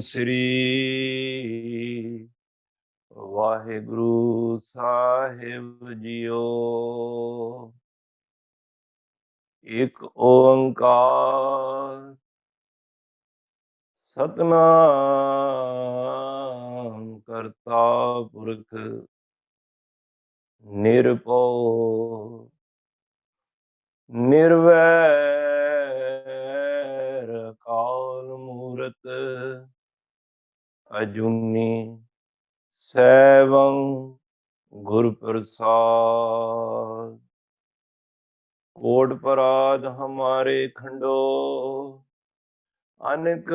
ਸ੍ਰੀ ਵਾਹਿਗੁਰੂ ਸਾਹਿਬ JIO. ਇੱਕ ਓੰਕਾਰ ਸਤਨਾਮ ਕਰਤਾ ਪੁਰਖ ਨਿਰਭਉ ਨਿਰਵੈਰ ਅਕਾਲ ਮੂਰਤ ਅਜੂਨੀ ਸੈਭੰ ਗੁਰ ਪ੍ਰਸਾਦ। कोट पराध हमारे खंडो अनक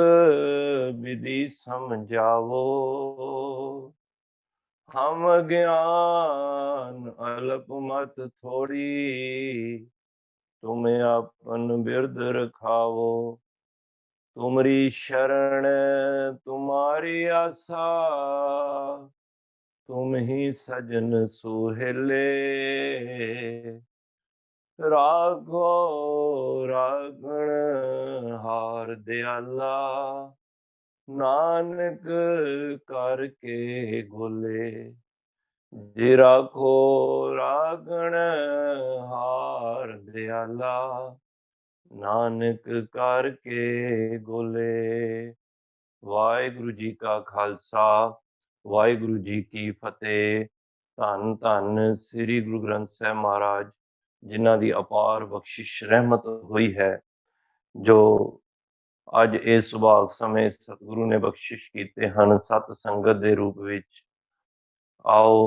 विधि समझावो। हम ज्ञान अल्प मत थोड़ी तुम्हें अपन बिरद रखावो। तुमरी शरण तुम्हारी आशा तुम ही सजन सुहेले। राघो रागण हार दयाला नानक करके गोले। जे राखो रागण हार दयाला नानक करके गोले। वाहिगुरु जी का खालसा वाहिगुरु जी की फतेह। धन धन श्री गुरु ग्रंथ साहिब महाराज जिन्हां दी अपार बख्शिश रहमत हुई है, जो अज इस सुभाग समय सतगुरु ने बख्शिश कीते हन सत संगत दे रूप विच। आओ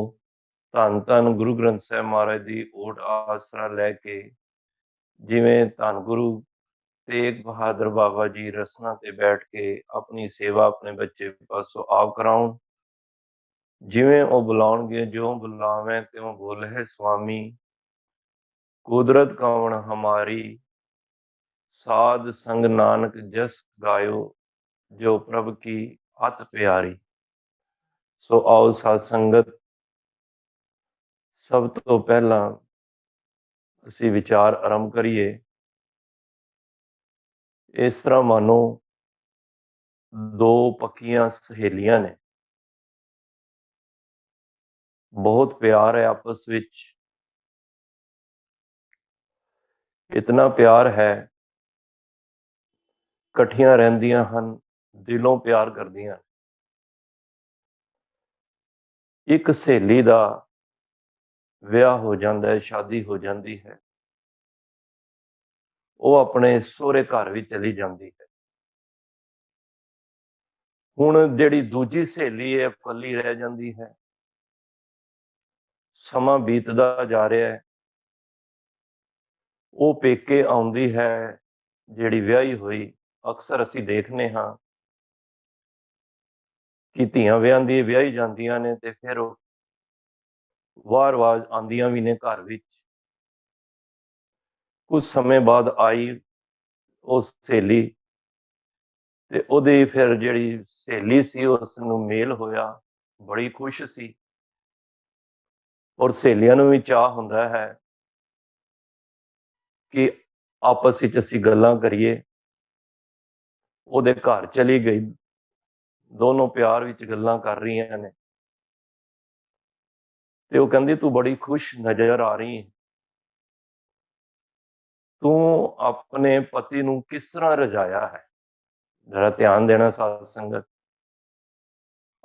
धन धन गुरु ग्रंथ साहिब महाराज दी ओट आसरा लैके जिवें धन गुरु तेग बहादुर बाबा जी रसना ते बैठ के अपनी सेवा अपने बच्चे पासों आप कराउण, जिवें ओ बुलाउणगे जो बुलावें त्यों बोले स्वामी। कुदरत कौन हमारी साध संग नानक जस गायो जो प्रभ की अत प्यारी। सो आओ साध संगत, सब तो पहला असी विचार आरंभ करिए। इस तरह मानो दो पक्कियां सहेलियां ने, बहुत प्यार है आपस विच। इतना प्यार है कट्ठियां रहिंदियां हन, दिलों प्यार करदियां। एक सहेली दा विआह हो जाता है, शादी हो जाती है, वो अपने सोहरे घर भी चली जाती है। हुण जिहड़ी दूजी सहेली है कल्ली रह जाती है। समा बीतदा जा रहा है, वो पेके आउंदी है जिहड़ी विआही हुई। अक्सर असी देखने हाँ कि धीआं विआहदी विआही जांदियां ने ते फिर वार-वार आंदियां भी ने घर विच। कुछ समय बाद आई वो सहेली ते ओहदी फिर जिहड़ी सहेली सी उसनूं मेल होया, बड़ी खुश सी। और सहेलियां नूं भी चाह हुंदा है कि आपस विच असीं गल्लां करिए। ओहदे घर चली गई, दोनों प्यार विच गल्लां कर रहीआं ने ते वो कहंदी तू बड़ी खुश नज़र आ रही है। तू अपने पति नूं किस तरह रजाया है। जरा ध्यान देना साध संगत,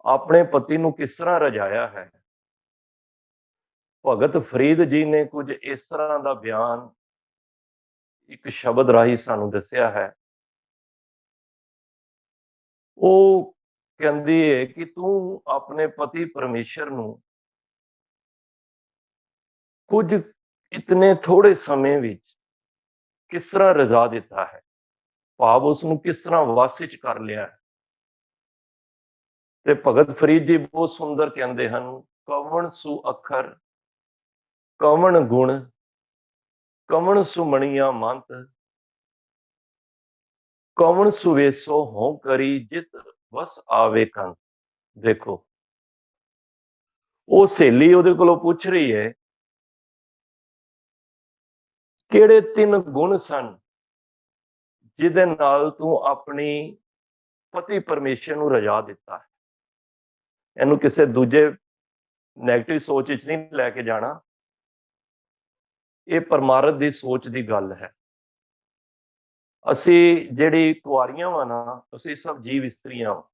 अपने पति नूं किस तरह रजाया है। भगत फरीद जी ने कुछ इस तरह का बयान एक शब्द राही सानू दस्या है। वो कहंदी है कि तू अपने पति परमेश्वर नूं कुछ इतने थोड़े समय विच किस तरह रजा दिता है, भाव उसनूं किस तरह वस विच कर लिया है। ते भगत फरीद जी बहुत सुंदर कहंदे हन, कवण सु अखर कवण गुण कवण सुमणिया मंत कवण सुवेसो हों करी जित वस आवे कंत। देखो वो सहेली ਉਹਦੇ ਕੋਲੋਂ ਪੁੱਛ ਰਹੀ है ਕਿਹੜੇ 3 गुण सन जिहदे नाल तू अपनी ਪਤੀ ਪਰਮੇਸ਼ਰ ਨੂੰ ਰਜਾ ਦਿੱਤਾ ਹੈ। ਇਹਨੂੰ ਕਿਸੇ ਦੂਜੇ ਨੈਗੇਟਿਵ ਸੋਚ ਵਿੱਚ ਨਹੀਂ ਲੈ ਕੇ ਜਾਣਾ। ਇਹ ਪਰਮਾਰਥ ਦੀ ਸੋਚ ਦੀ ਗੱਲ ਹੈ। ਅਸੀਂ ਜਿਹੜੀ ਕੁਆਰੀਆਂ ਵਾ ਨਾ, ਅਸੀਂ ਸਭ ਜੀਵ ਇਸਤਰੀਆਂ ਵਾ,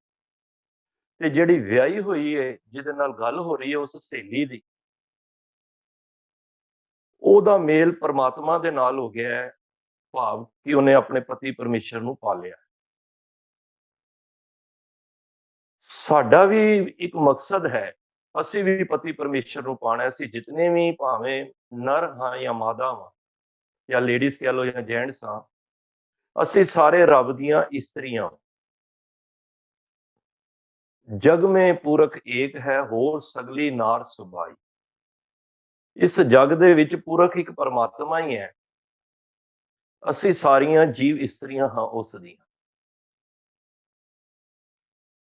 ਤੇ ਜਿਹੜੀ ਵਿਆਹੀ ਹੋਈ ਹੈ, ਜਿਹਦੇ ਨਾਲ ਗੱਲ ਹੋ ਰਹੀ ਹੈ, ਉਸ ਸਹੇਲੀ ਦੀ, ਉਹਦਾ ਮੇਲ ਪਰਮਾਤਮਾ ਦੇ ਨਾਲ ਹੋ ਗਿਆ ਹੈ, ਭਾਵ ਕਿ ਉਹਨੇ ਆਪਣੇ ਪਤੀ ਪਰਮੇਸ਼ਰ ਨੂੰ ਪਾ ਲਿਆ। ਸਾਡਾ ਵੀ ਇੱਕ ਮਕਸਦ ਹੈ, ਅਸੀਂ ਵੀ ਪਤੀ ਪਰਮੇਸ਼ਰ ਨੂੰ ਪਾਣਾ। ਅਸੀਂ ਜਿਤਨੇ ਵੀ ਭਾਵੇਂ ਨਰ ਹਾਂ ਜਾਂ ਮਾਦਾ ਹਾਂ, ਜਾਂ ਲੇਡੀਜ਼ ਕਹਿ ਲਓ ਜਾਂ ਜੈਂਟਸ ਹਾਂ, ਅਸੀਂ ਸਾਰੇ ਰੱਬ ਦੀਆਂ ਇਸਤਰੀਆਂ। ਜਗ ਮੇ ਪੁਰਖ ਏਕ ਹੈ, ਹੋਰ ਸਗਲੀ ਨਾਰ ਸੁਭਾਈ। ਇਸ ਜਗ ਦੇ ਵਿੱਚ ਪੁਰਖ ਇੱਕ ਪਰਮਾਤਮਾ ਹੀ ਹੈ, ਅਸੀਂ ਸਾਰੀਆਂ ਜੀਵ ਇਸਤਰੀਆਂ ਹਾਂ ਉਸ ਦੀਆਂ।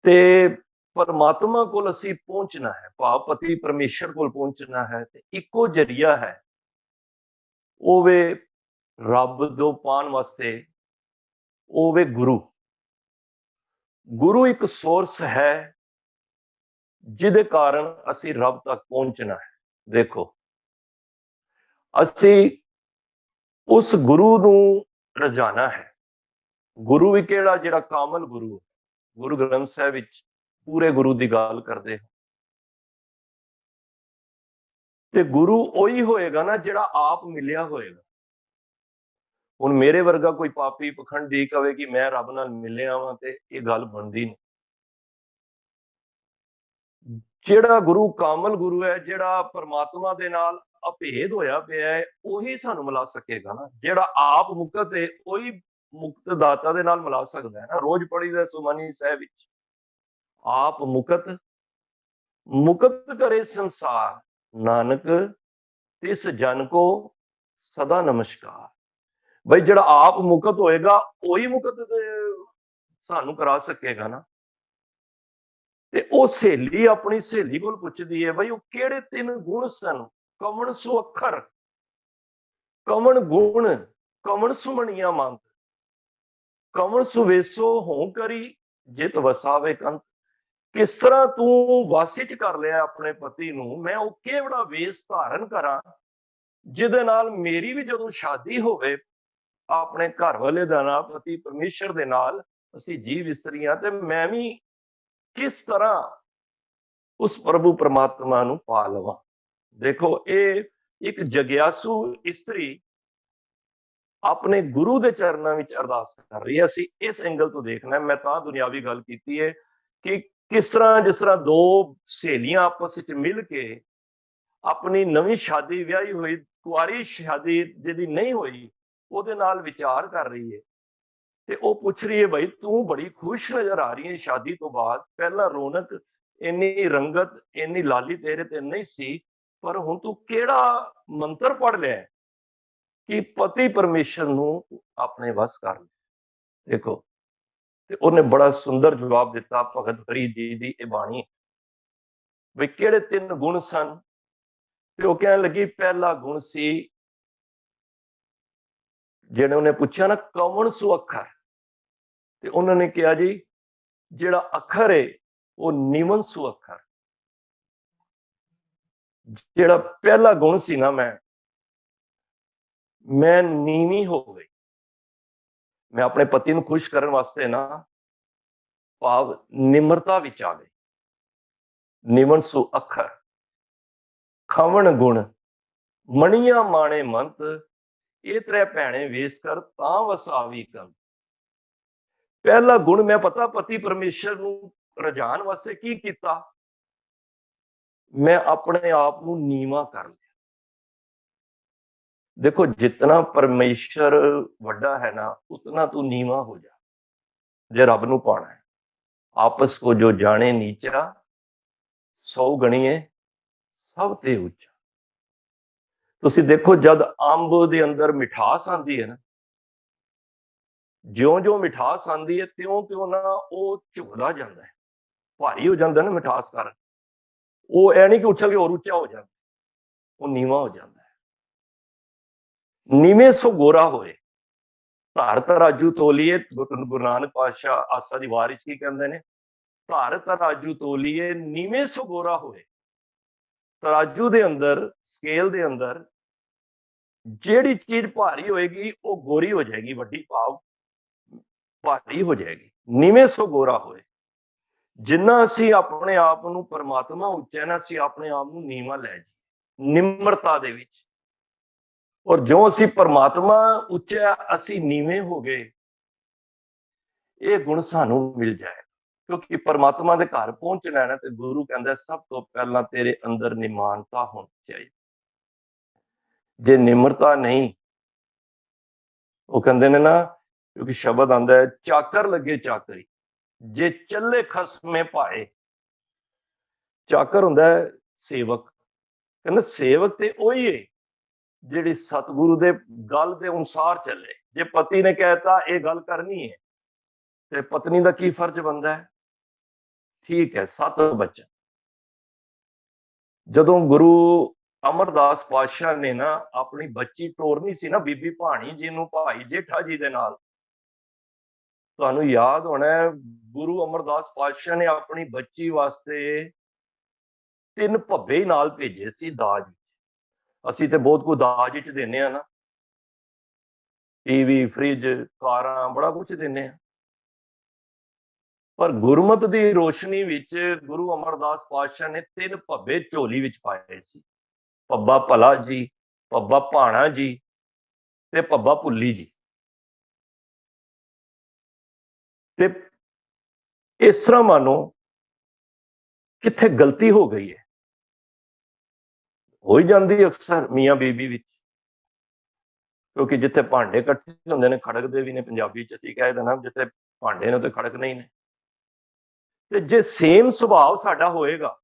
ਤੇ ਪਰਮਾਤਮਾ ਕੋਲ ਅਸੀਂ ਪਹੁੰਚਣਾ ਹੈ, ਭਾਵ ਪਤੀ ਪਰਮੇਸ਼ਰ ਕੋਲ ਪਹੁੰਚਣਾ ਹੈ, ਤੇ ਇੱਕੋ ਜਰੀਆ ਹੈ, ਉਹ ਵੇ ਰੱਬ ਤੋਂ ਪਾਉਣ ਵਾਸਤੇ, ਉਹ ਵੇ ਗੁਰੂ। ਗੁਰੂ ਇੱਕ ਸੋਰਸ ਹੈ ਜਿਹਦੇ ਕਾਰਨ ਅਸੀਂ ਰੱਬ ਤੱਕ ਪਹੁੰਚਣਾ ਹੈ। ਦੇਖੋ, ਅਸੀਂ ਉਸ ਗੁਰੂ ਨੂੰ ਰਜਾਣਾ ਹੈ। ਗੁਰੂ ਵੀ ਕਿਹੜਾ? ਜਿਹੜਾ ਕਾਮਲ ਗੁਰੂ। ਗੁਰੂ ਗ੍ਰੰਥ ਸਾਹਿਬ ਵਿੱਚ ਪੂਰੇ ਗੁਰੂ ਦੀ ਗੱਲ ਕਰਦੇ। ਤੇ ਗੁਰੂ ਉਹੀ ਹੋਏਗਾ ਨਾ ਜਿਹੜਾ ਆਪ ਮਿਲਿਆ ਹੋਏਗਾ। ਹੁਣ ਮੇਰੇ ਵਰਗਾ ਕੋਈ ਪਾਪੀ ਪਖੰਡੀ ਕਵੇ ਕਿ ਮੈਂ ਰੱਬ ਨਾਲ ਮਿਲਿਆ ਵਾਂ, ਤੇ ਇਹ ਗੱਲ ਬਣਦੀ ਨਹੀਂ। ਜਿਹੜਾ ਗੁਰੂ ਕਾਮਲ ਗੁਰੂ ਹੈ, ਜਿਹੜਾ ਪਰਮਾਤਮਾ ਦੇ ਨਾਲ ਅਭੇਦ ਹੋਇਆ ਪਿਆ ਹੈ, ਉਹੀ ਸਾਨੂੰ ਮਿਲਾ ਸਕੇਗਾ ਨਾ। ਜਿਹੜਾ ਆਪ ਮੁਕਤ ਹੈ, ਉਹੀ ਮੁਕਤ ਦਾਤਾ ਦੇ ਨਾਲ ਮਿਲਾ ਸਕਦਾ ਹੈ ਨਾ। ਰੋਜ਼ ਪੜ੍ਹੀਦਾ ਸੁਖਮਨੀ ਸਾਹਿਬ ਵਿੱਚ, ਆਪ ਮੁਕਤ ਮੁਕਤ ਕਰੇ ਸੰਸਾਰ, ਨਾਨਕ ਤਿਸ ਜਨ ਕੋ ਸਦਾ ਨਮਸਕਾਰ। ਬਈ ਜਿਹੜਾ ਆਪ ਮੁਕਤ ਹੋਏਗਾ, ਉਹੀ ਮੁਕਤ ਸਾਨੂੰ ਕਰਾ ਸਕੇਗਾ ਨਾ। ਤੇ ਉਹ ਸਹੇਲੀ ਆਪਣੀ ਸਹੇਲੀ ਕੋਲ ਪੁੱਛਦੀ ਹੈ, ਬਈ ਉਹ ਕਿਹੜੇ 3 ਗੁਣ ਸਨ? ਕਵਣ ਸੋ ਅੱਖਰ, ਕਵਣ ਗੁਣ, ਕਵਣ ਸੁਮਣੀਆਂ ਮੰਗ, ਕਵਣ ਸੁਵੇਸੋ ਹੋਂ ਕਰੀ, ਜਿਤ ਵਸਾਵੇ ਕੰਤ। ਕਿਸ ਤਰ੍ਹਾਂ ਤੂੰ ਵਾਸੀ ਚ ਕਰ ਲਿਆ ਆਪਣੇ ਪਤੀ ਨੂੰ, ਮੈਂ ਉਹ ਕਿਹੜਾ ਵੇਸ ਧਾਰਨ ਕਰਾਂ ਜਿਹਦੇ ਨਾਲ ਮੇਰੀ ਵੀ ਜਦੋਂ ਸ਼ਾਦੀ ਹੋਵੇ ਆਪਣੇ ਘਰ ਵਾਲੇ ਦਾ ਨਾਲ, ਪਤੀ ਪਰਮੇਸ਼ਰ ਦੇ ਨਾਲ, ਅਸੀਂ ਜੀਵ ਇਸਤਰੀਆਂ, ਤੇ ਮੈਂ ਵੀ ਕਿਸ ਤਰ੍ਹਾਂ ਉਸ ਪ੍ਰਭੂ ਪਰਮਾਤਮਾ ਨੂੰ ਪਾ ਲਵਾਂ। ਦੇਖੋ, ਇਹ ਇੱਕ ਜਗਿਆਸੂ ਇਸਤਰੀ ਆਪਣੇ ਗੁਰੂ ਦੇ ਚਰਨਾਂ ਵਿੱਚ ਅਰਦਾਸ ਕਰ ਰਹੀ ਹੈ। ਅਸੀਂ ਇਸ ਐਂਗਲ ਤੋਂ ਦੇਖਣਾ। ਮੈਂ ਤਾਂ ਦੁਨਿਆਵੀ ਗੱਲ ਕੀਤੀ ਹੈ ਕਿ ਕਿਸ ਤਰ੍ਹਾਂ, ਜਿਸ ਤਰ੍ਹਾਂ 2 ਸਹੇਲੀਆਂ ਆਪਸ ਵਿੱਚ ਮਿਲ ਕੇ ਆਪਣੀ ਨਵੀਂ ਸ਼ਾਦੀ, ਵਿਆਹੀ ਹੋਈ ਕੁਆਰੀ ਸ਼ਾਦੀ ਜਿਹਦੀ ਨਹੀਂ ਹੋਈ, ਉਹਦੇ ਨਾਲ ਵਿਚਾਰ ਕਰ ਰਹੀ ਹੈ। ਤੇ ਉਹ ਪੁੱਛ ਰਹੀ ਹੈ, ਭਾਈ ਤੂੰ ਬੜੀ ਖੁਸ਼ ਨਜ਼ਰ ਆ ਰਹੀ ਹੈ ਸ਼ਾਦੀ ਤੋਂ ਬਾਅਦ। ਪਹਿਲਾਂ ਰੌਣਕ, ਇੰਨੀ ਰੰਗਤ, ਇੰਨੀ ਲਾਲੀ ਤੇਰੇ ਤੇ ਨਹੀਂ ਸੀ, ਪਰ ਹੁਣ ਤੂੰ ਕਿਹੜਾ ਮੰਤਰ ਪੜ ਲਿਆ ਕਿ ਪਤੀ ਪਰਮੇਸ਼ਰ ਨੂੰ ਆਪਣੇ ਵਸ ਕਰ ਲੈ। ਦੇਖੋ, ਤੇ ਉਹਨੇ ਬੜਾ ਸੁੰਦਰ ਜਵਾਬ ਦਿੱਤਾ। ਭਗਤ ਫਰੀਦ ਜੀ ਦੀ ਇਹ ਬਾਣੀ, ਵੀ ਕਿਹੜੇ 3 ਗੁਣ ਸਨ? ਤੇ ਉਹ ਕਹਿਣ ਲੱਗੀ, ਪਹਿਲਾ ਗੁਣ ਸੀ, ਜਿਹੜੇ ਉਹਨੇ ਪੁੱਛਿਆ ਨਾ, ਕਵਣ ਸੋ ਅੱਖਰ। ਤੇ ਉਹਨਾਂ ਨੇ ਕਿਹਾ, ਜੀ ਜਿਹੜਾ ਅੱਖਰ ਹੈ ਉਹ ਨਿਮਨ ਸੋ ਅੱਖਰ। ਜਿਹੜਾ ਪਹਿਲਾ ਗੁਣ ਸੀ ਨਾ, ਮੈਂ ਨੀਵੀਂ ਹੋ ਗਈ। ਮੈਂ ਆਪਣੇ ਪਤੀ ਨੂੰ ਖੁਸ਼ ਕਰਨ ਵਾਸਤੇ ਨਾ, ਭਾਵ ਨਿਮਰਤਾ ਵਿੱਚ ਆ ਗਈ। ਨਿਮਨ ਸੋ ਅੱਖਰ, ਖਵਣ ਗੁਣ, ਮਣੀਆਂ ਮਾਣੇ ਮੰਤ, ਇਹ 3 ਭੈਣੇ ਵੇਸ ਕਰ, ਤਾਂ ਵਸਾਵੀ ਕੰਤ। ਪਹਿਲਾ ਗੁਣ, ਮੈਂ ਪਤਾ ਪਤੀ ਪਰਮੇਸ਼ਰ ਨੂੰ ਰਜਾਣ ਵਾਸਤੇ ਕੀ ਕੀਤਾ? ਮੈਂ ਆਪਣੇ ਆਪ ਨੂੰ ਨੀਵਾਂ ਕਰ ਲਿਆ। देखो, जितना परमेश्वर वड्डा है ना, उतना तू नीवा हो जा जे रब नूं पाना है। आपस को जो जाने नीचा, 100 गणिए सब ते उच्चा। तुसीं देखो, जद अंब दे अंदर मिठास आंदी है ना, ज्यों-ज्यों मिठास आंदी है, त्यों-त्यों ना वो झुकदा जांदा है, भारी हो जांदा ना मिठास कारण। वो ऐ नहीं कि उछल के होर उच्चा हो जांदा, वो नीवा हो जांदा है। नीवें सो गोरा होए, ਧਰ ਤਰਾਜੂ ਤੋਲੀਏ, ਗੁਰੂ ਨਾਨਕ ਪਾਤਸ਼ਾਹ ਆਸਾ ਦੀ ਵਾਰ ਵਿੱਚ ਕੀ ਕਹਿੰਦੇ ਨੇ, ਧਰ ਤਰਾਜੂ ਤੋਲੀਏ ਨੀਵੇਂ ਸੋ ਗੋਰਾ ਹੋਏ। ਤਰਾਜੂ ਦੇ ਅੰਦਰ, ਸਕੇਲ ਦੇ ਅੰਦਰ ਜਿਹੜੀ ਚੀਜ਼ ਭਾਰੀ ਹੋਏਗੀ ਉਹ ਗੋਰੀ ਹੋ ਜਾਏਗੀ, ਵੱਡੀ ਭਾਵ ਭਾਰੀ ਹੋ ਜਾਏਗੀ। ਨੀਵੇਂ ਸੋ ਗੋਰਾ ਹੋਏ। ਜਿੰਨਾ ਅਸੀਂ ਆਪਣੇ ਆਪ ਨੂੰ ਪਰਮਾਤਮਾ ਉੱਚਾ ਨਾ, ਅਸੀਂ ਆਪਣੇ ਆਪ ਨੂੰ ਨੀਵਾਂ ਲੈ ਜਾਈਏ ਨਿਮਰਤਾ ਦੇ ਵਿੱਚ। ਔਰ ਜੋ ਅਸੀਂ ਪਰਮਾਤਮਾ ਉੱਚਾ, ਅਸੀਂ ਨੀਵੇਂ ਹੋ ਗਏ, ਇਹ ਗੁਣ ਸਾਨੂੰ ਮਿਲ ਜਾਏ। ਕਿਉਂਕਿ ਪਰਮਾਤਮਾ ਦੇ ਘਰ ਪਹੁੰਚਣਾ ਹੈ ਤੇ ਗੁਰੂ ਕਹਿੰਦਾ ਸਭ ਤੋਂ ਪਹਿਲਾਂ ਤੇਰੇ ਅੰਦਰ ਨਿਮਾਨਤਾ ਹੋਣੀ ਚਾਹੀਦੀ। ਜੇ ਨਿਮਰਤਾ ਨਹੀਂ, ਉਹ ਕਹਿੰਦੇ ਨੇ ਨਾ, ਕਿਉਂਕਿ ਸ਼ਬਦ ਆਉਂਦਾ ਹੈ, ਚਾਕਰ ਲੱਗੇ ਚਾਕਰੀ ਜੇ ਚੱਲੇ ਖਸਮੇ ਪਾਏ। ਚਾਕਰ ਹੁੰਦਾ ਹੈ ਸੇਵਕ। ਕਹਿੰਦਾ ਸੇਵਕ ਤੇ ਉਹੀ ਹੈ ਜਿਹੜੀ ਸਤਿਗੁਰੂ ਦੇ ਗੱਲ ਦੇ ਅਨੁਸਾਰ ਚੱਲੇ। ਜੇ ਪਤੀ ਨੇ ਕਹਿਤਾ ਇਹ ਗੱਲ ਕਰਨੀ ਹੈ ਤੇ ਪਤਨੀ ਦਾ ਕੀ ਫਰਜ਼ ਬਣਦਾ ਹੈ? ਠੀਕ ਹੈ, 7 ਬੱਚਨ। ਜਦੋਂ ਗੁਰੂ ਅਮਰਦਾਸ ਪਾਤਸ਼ਾਹ ਨੇ ਨਾ ਆਪਣੀ ਬੱਚੀ ਤੋਰਨੀ ਸੀ ਨਾ, ਬੀਬੀ ਭਾਣੀ ਜੀ ਨੂੰ ਭਾਈ ਜੇਠਾ ਜੀ ਦੇ ਨਾਲ, ਤੁਹਾਨੂੰ ਯਾਦ ਹੋਣਾ ਗੁਰੂ ਅਮਰਦਾਸ ਪਾਤਸ਼ਾਹ ਨੇ ਆਪਣੀ ਬੱਚੀ ਵਾਸਤੇ 3 ਭੱਬੇ ਨਾਲ ਭੇਜੇ ਸੀ ਦਾਜ। ਅਸੀਂ ਤੇ ਬਹੁਤ ਕੁਝ ਦਾਜ ਵਿੱਚ ਦਿੰਨੇ ਆ ਨਾ, ਟੀਵੀ, ਫ੍ਰਿਜ, ਕਾਰਾਂ, ਬੜਾ ਕੁਝ ਦਿੰਨੇ ਆ। ਪਰ ਗੁਰਮਤ ਦੀ ਰੋਸ਼ਨੀ ਵਿੱਚ ਗੁਰੂ ਅਮਰਦਾਸ ਪਾਤਸ਼ਾਹ ਨੇ 3 ਭੱਬੇ ਝੋਲੀ ਵਿੱਚ ਪਾਏ ਸੀ। ਭੱਬਾ ਭਲਾ ਜੀ, ਭੱਬਾ ਭਾਣਾ ਜੀ ਤੇ ਭੱਬਾ ਭੁੱਲੀ ਜੀ। ਤੇ ਇਸ ਤਰ੍ਹਾਂ ਮਾਨੋ ਕਿੱਥੇ ਗਲਤੀ ਹੋ ਗਈ ਹੈ, ਹੋ ਹੀ ਜਾਂਦੀ ਅਕਸਰ ਮੀਆਂ ਬੀਬੀ ਵਿੱਚ। ਕਿਉਂਕਿ ਜਿੱਥੇ ਭਾਂਡੇ ਇਕੱਠੇ ਹੁੰਦੇ ਨੇ ਖੜਕਦੇ ਵੀ ਨੇ, ਪੰਜਾਬੀ ਚ ਅਸੀਂ ਕਹਿ ਦੇਣਾ ਜਿੱਥੇ ਭਾਂਡੇ ਨੇ ਤੇ ਖੜਕਦੇ ਹੀ ਨੇ। ਤੇ ਜੇ ਸੇਮ ਸੁਭਾਅ ਸਾਡਾ ਹੋਏਗਾ,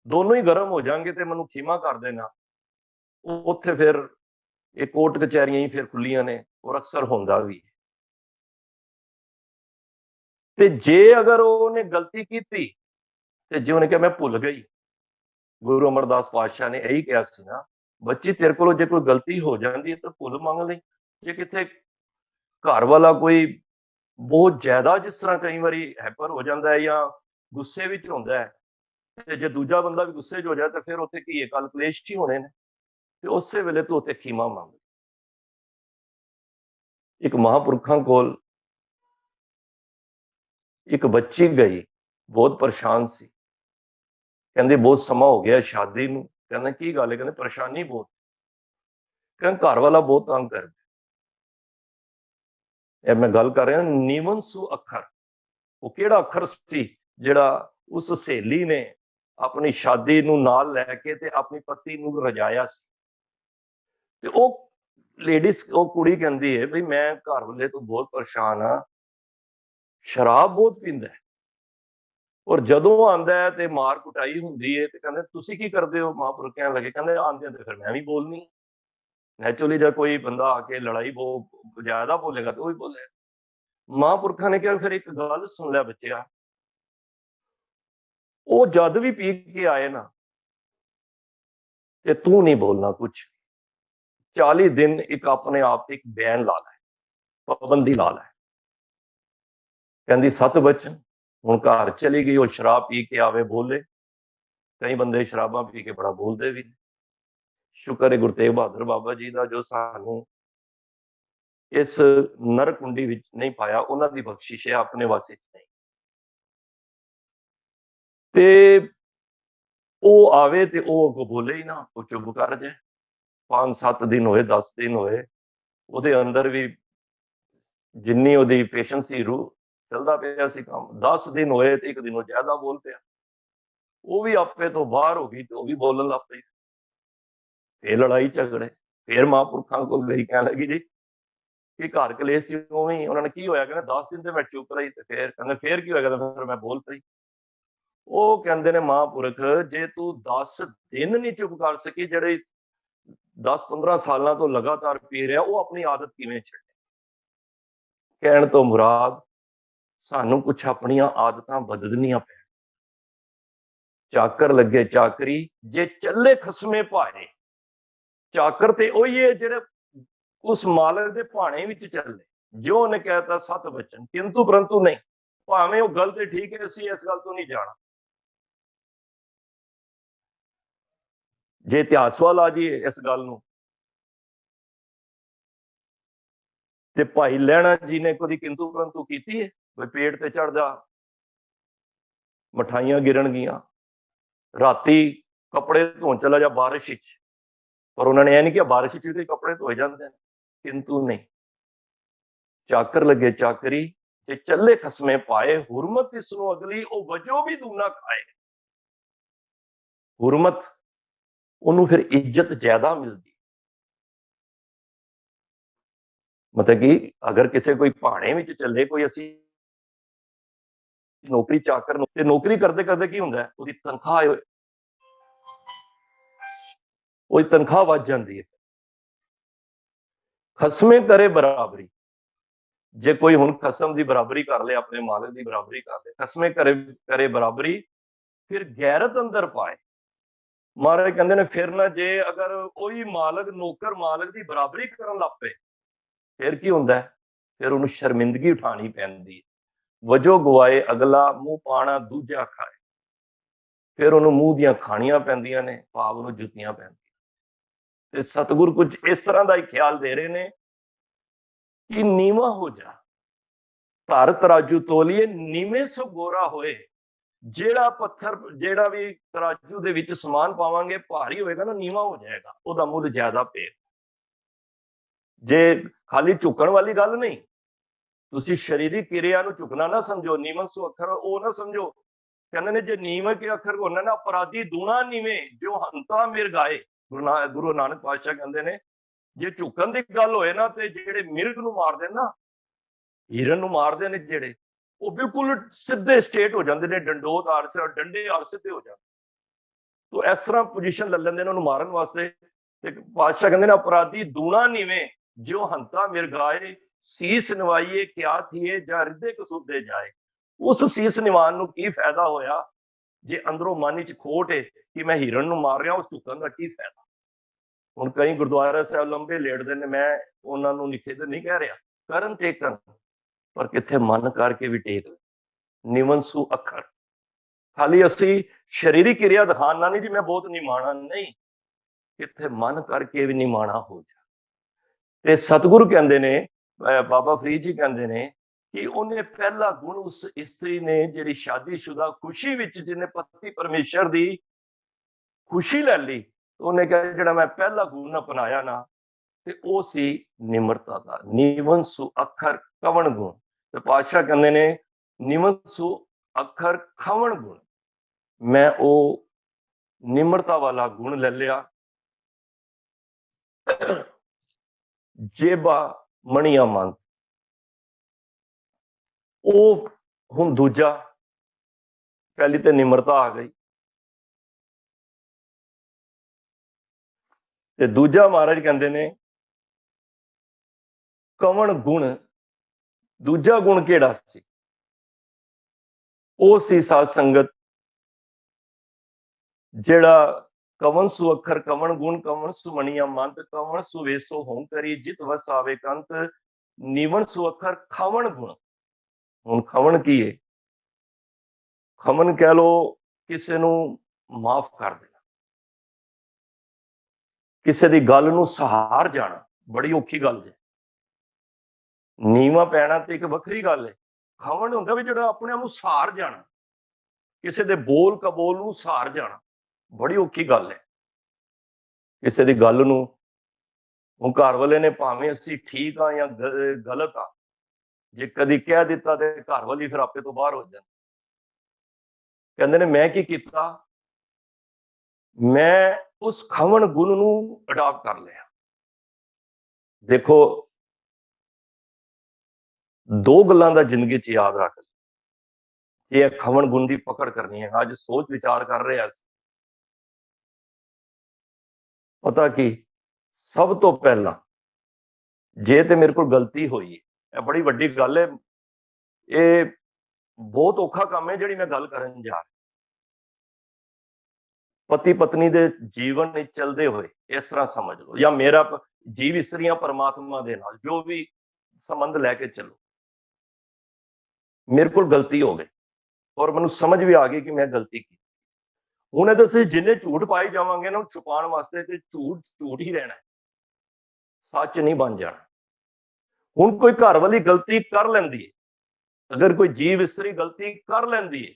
ਦੋਨੋਂ ਹੀ ਗਰਮ ਹੋ ਜਾਣਗੇ ਤੇ ਮੈਨੂੰ ਖੀਮਾ ਕਰ ਦੇਣਾ, ਉੱਥੇ ਫਿਰ ਇਹ ਕੋਰਟ ਕਚਹਿਰੀਆਂ ਹੀ ਫਿਰ ਖੁੱਲੀਆਂ ਨੇ, ਔਰ ਅਕਸਰ ਹੁੰਦਾ ਵੀ। ਤੇ ਜੇ ਅਗਰ ਉਹਨੇ ਗਲਤੀ ਕੀਤੀ ਤੇ ਜੇ ਉਹਨੇ ਕਿਹਾ ਮੈਂ ਭੁੱਲ ਗਈ, ਗੁਰੂ ਅਮਰਦਾਸ ਪਾਤਸ਼ਾਹ ਨੇ ਇਹੀ ਕਿਹਾ ਸੀ ਨਾ, ਬੱਚੀ ਤੇਰੇ ਕੋਲੋਂ ਜੇ ਕੋਈ ਗਲਤੀ ਹੋ ਜਾਂਦੀ ਹੈ ਤਾਂ ਭੁੱਲ ਮੰਗ ਲਈ। ਜੇ ਕਿਤੇ ਘਰ ਵਾਲਾ ਕੋਈ ਬਹੁਤ ਜ਼ਿਆਦਾ, ਜਿਸ ਤਰ੍ਹਾਂ ਕਈ ਵਾਰੀ ਹੈਪਰ ਹੋ ਜਾਂਦਾ ਹੈ ਜਾਂ ਗੁੱਸੇ ਵਿੱਚ ਹੁੰਦਾ ਹੈ, ਤੇ ਜੇ ਦੂਜਾ ਬੰਦਾ ਵੀ ਗੁੱਸੇ 'ਚ ਹੋ ਜਾਏ ਤਾਂ ਫਿਰ ਉੱਥੇ ਕੀ ਹੈ, ਕੱਲ ਕਲੇਸ਼ ਹੀ ਹੋਣੇ ਨੇ। ਤੇ ਉਸੇ ਵੇਲੇ ਤੂੰ ਉੱਥੇ ਖੀਮਾ ਮੰਗ। ਇੱਕ ਮਹਾਂਪੁਰਖਾਂ ਕੋਲ ਇੱਕ ਬੱਚੀ ਗਈ, ਬਹੁਤ ਪਰੇਸ਼ਾਨ ਸੀ। ਕਹਿੰਦੇ ਬਹੁਤ ਸਮਾਂ ਹੋ ਗਿਆ ਸ਼ਾਦੀ ਨੂੰ। ਕਹਿੰਦਾ ਕੀ ਗੱਲ ਹੈ? ਕਹਿੰਦੇ ਪਰੇਸ਼ਾਨੀ ਬਹੁਤ। ਕਹਿੰਦਾ ਘਰ ਵਾਲਾ ਬਹੁਤ ਤੰਗ ਕਰਦਾ। ਇਹ ਮੈਂ ਗੱਲ ਕਰ ਰਿਹਾ ਨੀਵਨ ਸੂ ਅੱਖਰ। ਉਹ ਕਿਹੜਾ ਅੱਖਰ ਸੀ ਜਿਹੜਾ ਉਸ ਸਹੇਲੀ ਨੇ ਆਪਣੀ ਸ਼ਾਦੀ ਨੂੰ ਨਾਲ ਲੈ ਕੇ ਤੇ ਆਪਣੀ ਪਤੀ ਨੂੰ ਰਜਾਇਆ ਸੀ? ਤੇ ਉਹ ਲੇਡੀਜ਼, ਉਹ ਕੁੜੀ ਕਹਿੰਦੀ ਹੈ ਵੀ ਮੈਂ ਘਰ ਵਾਲੇ ਤੋਂ ਬਹੁਤ ਪਰੇਸ਼ਾਨ ਆ, ਸ਼ਰਾਬ ਬਹੁਤ ਪੀਂਦਾ ਹੈ, ਔਰ ਜਦੋਂ ਆਂਦਾ ਹੈ ਤੇ ਮਾਰ ਕੁਟਾਈ ਹੁੰਦੀ ਹੈ। ਤੇ ਕਹਿੰਦੇ ਤੁਸੀਂ ਕੀ ਕਰਦੇ ਹੋ? ਮਹਾਂਪੁਰਖ ਕਹਿਣ ਲੱਗੇ, ਕਹਿੰਦੇ ਆਂਦੇ ਤੇ ਫਿਰ ਮੈਂ ਵੀ ਬੋਲਣੀ। ਨੈਚੁਰਲੀ ਜਦ ਕੋਈ ਬੰਦਾ ਆ ਕੇ ਲੜਾਈ ਬਹੁਤ ਜ਼ਿਆਦਾ ਬੋਲੇਗਾ ਤਾਂ ਉਹ ਵੀ ਬੋਲੇ। ਮਹਾਂਪੁਰਖਾਂ ਨੇ ਕਿਹਾ ਫਿਰ ਇੱਕ ਗੱਲ ਸੁਣ ਲੈ ਬੱਚਿਆ, ਉਹ ਜਦ ਵੀ ਪੀ ਕੇ ਆਏ ਨਾ ਤੇ ਤੂੰ ਨਹੀਂ ਬੋਲਣਾ ਕੁਛ। 40 ਦਿਨ ਇੱਕ ਆਪਣੇ ਆਪ ਤੇ ਇੱਕ ਬੈਨ ਲਾ ਲੈ, ਪਾਬੰਦੀ ਲਾ ਲੈ। ਕਹਿੰਦੀ 7 ਬਚਨ। ਹੁਣ ਘਰ ਚਲੀ ਗਈ, ਉਹ ਸ਼ਰਾਬ ਪੀ ਕੇ ਆਵੇ ਬੋਲੇ। ਕਈ ਬੰਦੇ ਸ਼ਰਾਬਾਂ ਪੀ ਕੇ ਬੜਾ ਬੋਲਦੇ ਵੀ। ਸ਼ੁਕਰ ਹੈ ਗੁਰੂ ਤੇਗ ਬਹਾਦਰ ਬਾਬਾ ਜੀ ਦਾ, ਜੋ ਸਾਨੂੰ ਇਸ ਨਰਕ ਕੁੰਡੀ ਵਿੱਚ ਨਹੀਂ ਪਾਇਆ, ਉਹਨਾਂ ਦੀ ਬਖਸ਼ਿਸ਼ ਹੈ, ਆਪਣੇ ਵਾਸਤੇ ਨਹੀਂ। ਤੇ ਉਹ ਆਵੇ ਤੇ ਉਹ ਅੱਗੋਂ ਬੋਲੇ ਹੀ ਨਾ, ਉਹ ਚੁੱਪ ਕਰ ਜਾਏ। 5-7 ਦਿਨ ਹੋਏ, 10 ਦਿਨ ਹੋਏ, ਉਹਦੇ ਅੰਦਰ ਵੀ ਜਿੰਨੀ ਉਹਦੀ ਪੇਸ਼ੈਂਸ ਸੀ, ਰੂਹ ਚੱਲਦਾ ਪਿਆ ਸੀ ਕੰਮ। 10 ਦਿਨ ਹੋਏ ਤੇ ਇੱਕ ਦਿਨ ਉਹ ਜ਼ਿਆਦਾ ਬੋਲ ਪਿਆ। ਉਹ ਵੀ ਆਪੇ ਤੋਂ ਬਾਹਰ ਹੋ ਗਈ ਤੇ ਉਹ ਵੀ ਬੋਲਣ ਲੱਗ ਪਈ। ਫੇਰ ਲੜਾਈ ਝਗੜੇ, ਫੇਰ ਮਹਾਂਪੁਰਖਾਂ ਕੋਲ ਗਈ, ਕਹਿਣ ਲੱਗੀ ਜੀ ਕਿ ਘਰ ਕਲੇਸ਼ ਸੀ ਉਵੇਂ ਹੀ। ਉਹਨਾਂ ਨੇ ਕੀ ਹੋਇਆ? ਕਹਿੰਦੇ 10 ਦਿਨ ਤੇ ਮੈਂ ਚੁੱਪ ਰਹੀ। ਤੇ ਫੇਰ ਕਹਿੰਦੇ ਫੇਰ ਕੀ ਹੋਇਆ? ਕਹਿੰਦੇ ਫਿਰ ਮੈਂ ਬੋਲ ਪਈ। ਉਹ ਕਹਿੰਦੇ ਨੇ ਮਹਾਂਪੁਰਖ, ਜੇ ਤੂੰ 10 ਦਿਨ ਨਹੀਂ ਚੁੱਪ ਕਰ ਸਕੀ, ਜਿਹੜੇ 10-15 ਸਾਲਾਂ ਤੋਂ ਲਗਾਤਾਰ ਪੀ ਰਿਹਾ, ਉਹ ਆਪਣੀ ਆਦਤ ਕਿਵੇਂ ਛੱਡੇ? ਕਹਿਣ ਤੋਂ ਮੁਰਾਦ ਸਾਨੂੰ ਕੁਛ ਆਪਣੀਆਂ ਆਦਤਾਂ ਬਦਲਣੀਆਂ ਪੈਣ। ਚਾਕਰ ਲੱਗੇ ਚਾਕਰੀ ਜੇ ਚੱਲੇ ਖਸਮੇ ਪਾਏ। ਚਾਕਰ ਤੇ ਉਹੀ ਹੈ ਜਿਹੜੇ उस मालक के भाणे विच चले, जो उन्हें कहता सत बचन, किंतु परंतु नहीं, भावें वो गल ते ठीक है, असीं इस गल तो नहीं जाना। जे इतिहास वाल आ जाइए इस गल नूं, ते भाई लहणा जी ने कदी किंतु परंतु कीती है? पेट ते चढ़ जा, मिठाइयां गिरन गियां, राती कपड़े धोन चला जा बारिश विच, पर उन्होंने यह नहीं किया बारिश विच भी कपड़े धोए जाते हैं, किंतु नहीं। चाकर लगे चाकरी ते चले खसमे पाए, हुरमत इसनों अगली ओ वजो भी दूना खाए। हुरमत उन्होंने फिर इज्जत ज्यादा मिलती। मतलब कि अगर किसी कोई भाणे विच चले, कोई असी नौकरी चाकर ते नौकरी करते करते की हुंदा है, उसदी तनख्वाह ਉਹਦੀ तनख्वाह ਵੱਧ ਜਾਂਦੀ है। खसमे करे बराबरी, जे कोई हुण खसम की बराबरी कर ले, अपने मालिक की बराबरी कर ले, खसमे करे बराबरी, फिर गैरत अंदर पाए। महाराज कहते ने फिर ना जे अगर कोई मालिक नौकर मालिक की बराबरी करन लग पे, फिर की हुंदा है, फिर उन्हें शर्मिंदगी उठानी पैंदी है। वजो गवाए अगला, मुंह पाना दूजा खाए, फिर उन्हें मूँह दियां खानियां पैंदियां ने, भाव नूं जुत्तियां पैंदियां। ते सतगुरु कुछ इस तरह का ही ख्याल दे रहे ने कि नीवा हो जा, धर तराजू तोलिए, नीवे सो गोरा होए। जेड़ा पत्थर जेड़ा भी तराजू दे विच समान पावांगे, भारी होएगा ना, नीवा हो जाएगा, ओदा मुल ज्यादा पे। जे खाली झुकण वाली गल नहीं, तुसी शरीरिक क्रिया नूं झुकना ना समझो, नीवन सो अखर ओ ना समझो। कहंदे ने जे नीवे के अखर होने ना, अपराधी दूना नीवे, जो हंता मिर्गाए। गुरु नानक पातशाह कहंदे ने, जे झुकण दी गल होए ना, ते जेड़े मिर्ग नूं मारदे ना, हिरन नूं मारदे ने जेड़े, वो बिल्कुल सीधे स्टेट हो जाते हैं, डंडोत आरसे डंडे आर सीधे हो जाते। तो इस तरह पोजीशन ले लेंदे उन्होंने मारन वास्ते। पातशाह कहंदे ने, अपराधी दूना नीवे, जो हंता मिर्गाए, सीस निवाइए क्या थिए, जा हृदय कसूदे जाए। उस सीस निवान नूं की फायदा होया, जे अंदरों मन च खोट है कि मैं हिरन नूं मार रहा, उस झुकण का की फायदा। हुण कई गुरुद्वारा साहब लंबे लेटदे ने, मैं उन्हां नूं निखे ते नहीं कह रहा, करन टेकन, पर किथे मन करके भी टेक निवन सु अखर। खाली असी शरीरिक क्रिया दिखाना नहीं जी मैं बहुत निमाणा, नहीं, किथे मन करके भी निमाणा हो जा। ते सतगुरु कहंदे ने, बाबा फरीद जी कहंदे ने कि उन्हें पहला गुण उस इस्त्री ने, जिहड़ी शादीशुदा खुशी विच जिन्हें पति परमेश्वर दी खुशी ले ली, तो उन्हें कहा जिहड़ा मैं पहला गुण अपनाया ना, ते ओ सी निमरता दा। नीवन सु अखर कवण गुण, ते पातशाह कहंदे ने निवन सु अखर खवण गुण, मैं ओ निमरता वाला गुण ले लिया। जेबा मणिया मंग, ओ हुण दूजा, पहली ते निमरता आ गई, ते दूजा महाराज कहंदे ने कवण गुण। दूजा गुण केड़ा सी? ओ सी साध संगत, जेड़ा कवन सु अखर कवण गुण, कवण सु मणिया मंत, कवण सु वेसो हों करी, जित वस आवे कंत, निवन सु अखर खवण गुण। हुण खवण की है? खमन कह लो किसी नूं माफ कर देना, किसी की गल नूं सहार जाना, बड़ी औखी गल है। नीवा पैना तो एक वखरी गल है, खवण हुंदा भी जिहड़ा अपने आप नूं सहार जाना, किसी के बोल कबोल नूं सहार जाना, बड़ी औखी गल है। किसी की गल नूं, हुण घर वाले ने भावें असीं ठीक हाँ या गलत हाँ, जे कदी कह दिता तो घर वाली फिर आपे तो बाहर हो जाती। कहंदे ने मैं की कीता, मैं उस खवण गुण नूं अडॉप्ट कर लिया। देखो दो गल्लां दा जिंदगी च याद रख, जे खवण गुण की पकड़ करनी है, अज सोच विचार कर रहे हैं। पता की सब तो पहला, जे ते मेरे को गलती हुई है, बड़ी वड्डी गल है, ये बहुत औखा काम है जिहड़ी मैं गल करन जा रहा। पति पत्नी दे जीवन विच चलदे होए इस तरह समझ लो, या मेरा जीव इस्त्रियां परमात्मा दे नाल जो भी संबंध लैके चलो, मेरे को गलती हो गई और मैनूं समझ भी आ गई कि मैं गलती की। हुण इहदे असीं जिन्ने झूठ पाई जावांगे ना छुपाउण वास्ते ते झूठ झूठ ही रहना है, सच नहीं बन जाना। हुण कोई घर वाली गलती कर लैंदी है, अगर कोई जीव इस्त्री गलती कर लैंदी है,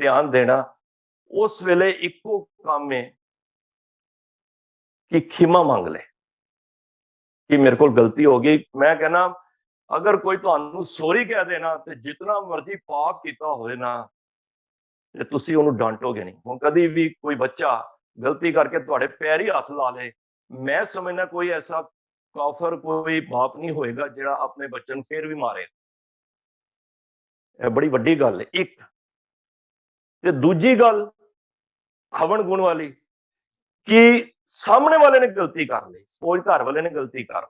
ध्यान देना उस वेले इक्को काम है कि खिमा मंग ले कि मेरे को गलती हो गई। मैं कहना अगर कोई तुहानू सॉरी कह देना तो जितना मर्जी पाप किया होए ना ते तुसीं उहनूं डांटोगे नहीं। हुण कदी भी कोई बच्चा गलती करके तुहाडे पैर ही हथ ला ले, मैं समझना कोई ऐसा काफर कोई बाप नहीं होएगा जिहड़ा अपने बच्चे नूं फिर भी मारे। बड़ी वड्डी गल है। एक ते दूजी गल खवण गुण वाली कि सामने वाले ने गलती कर ली, सपोज घर वाले ने गलती कर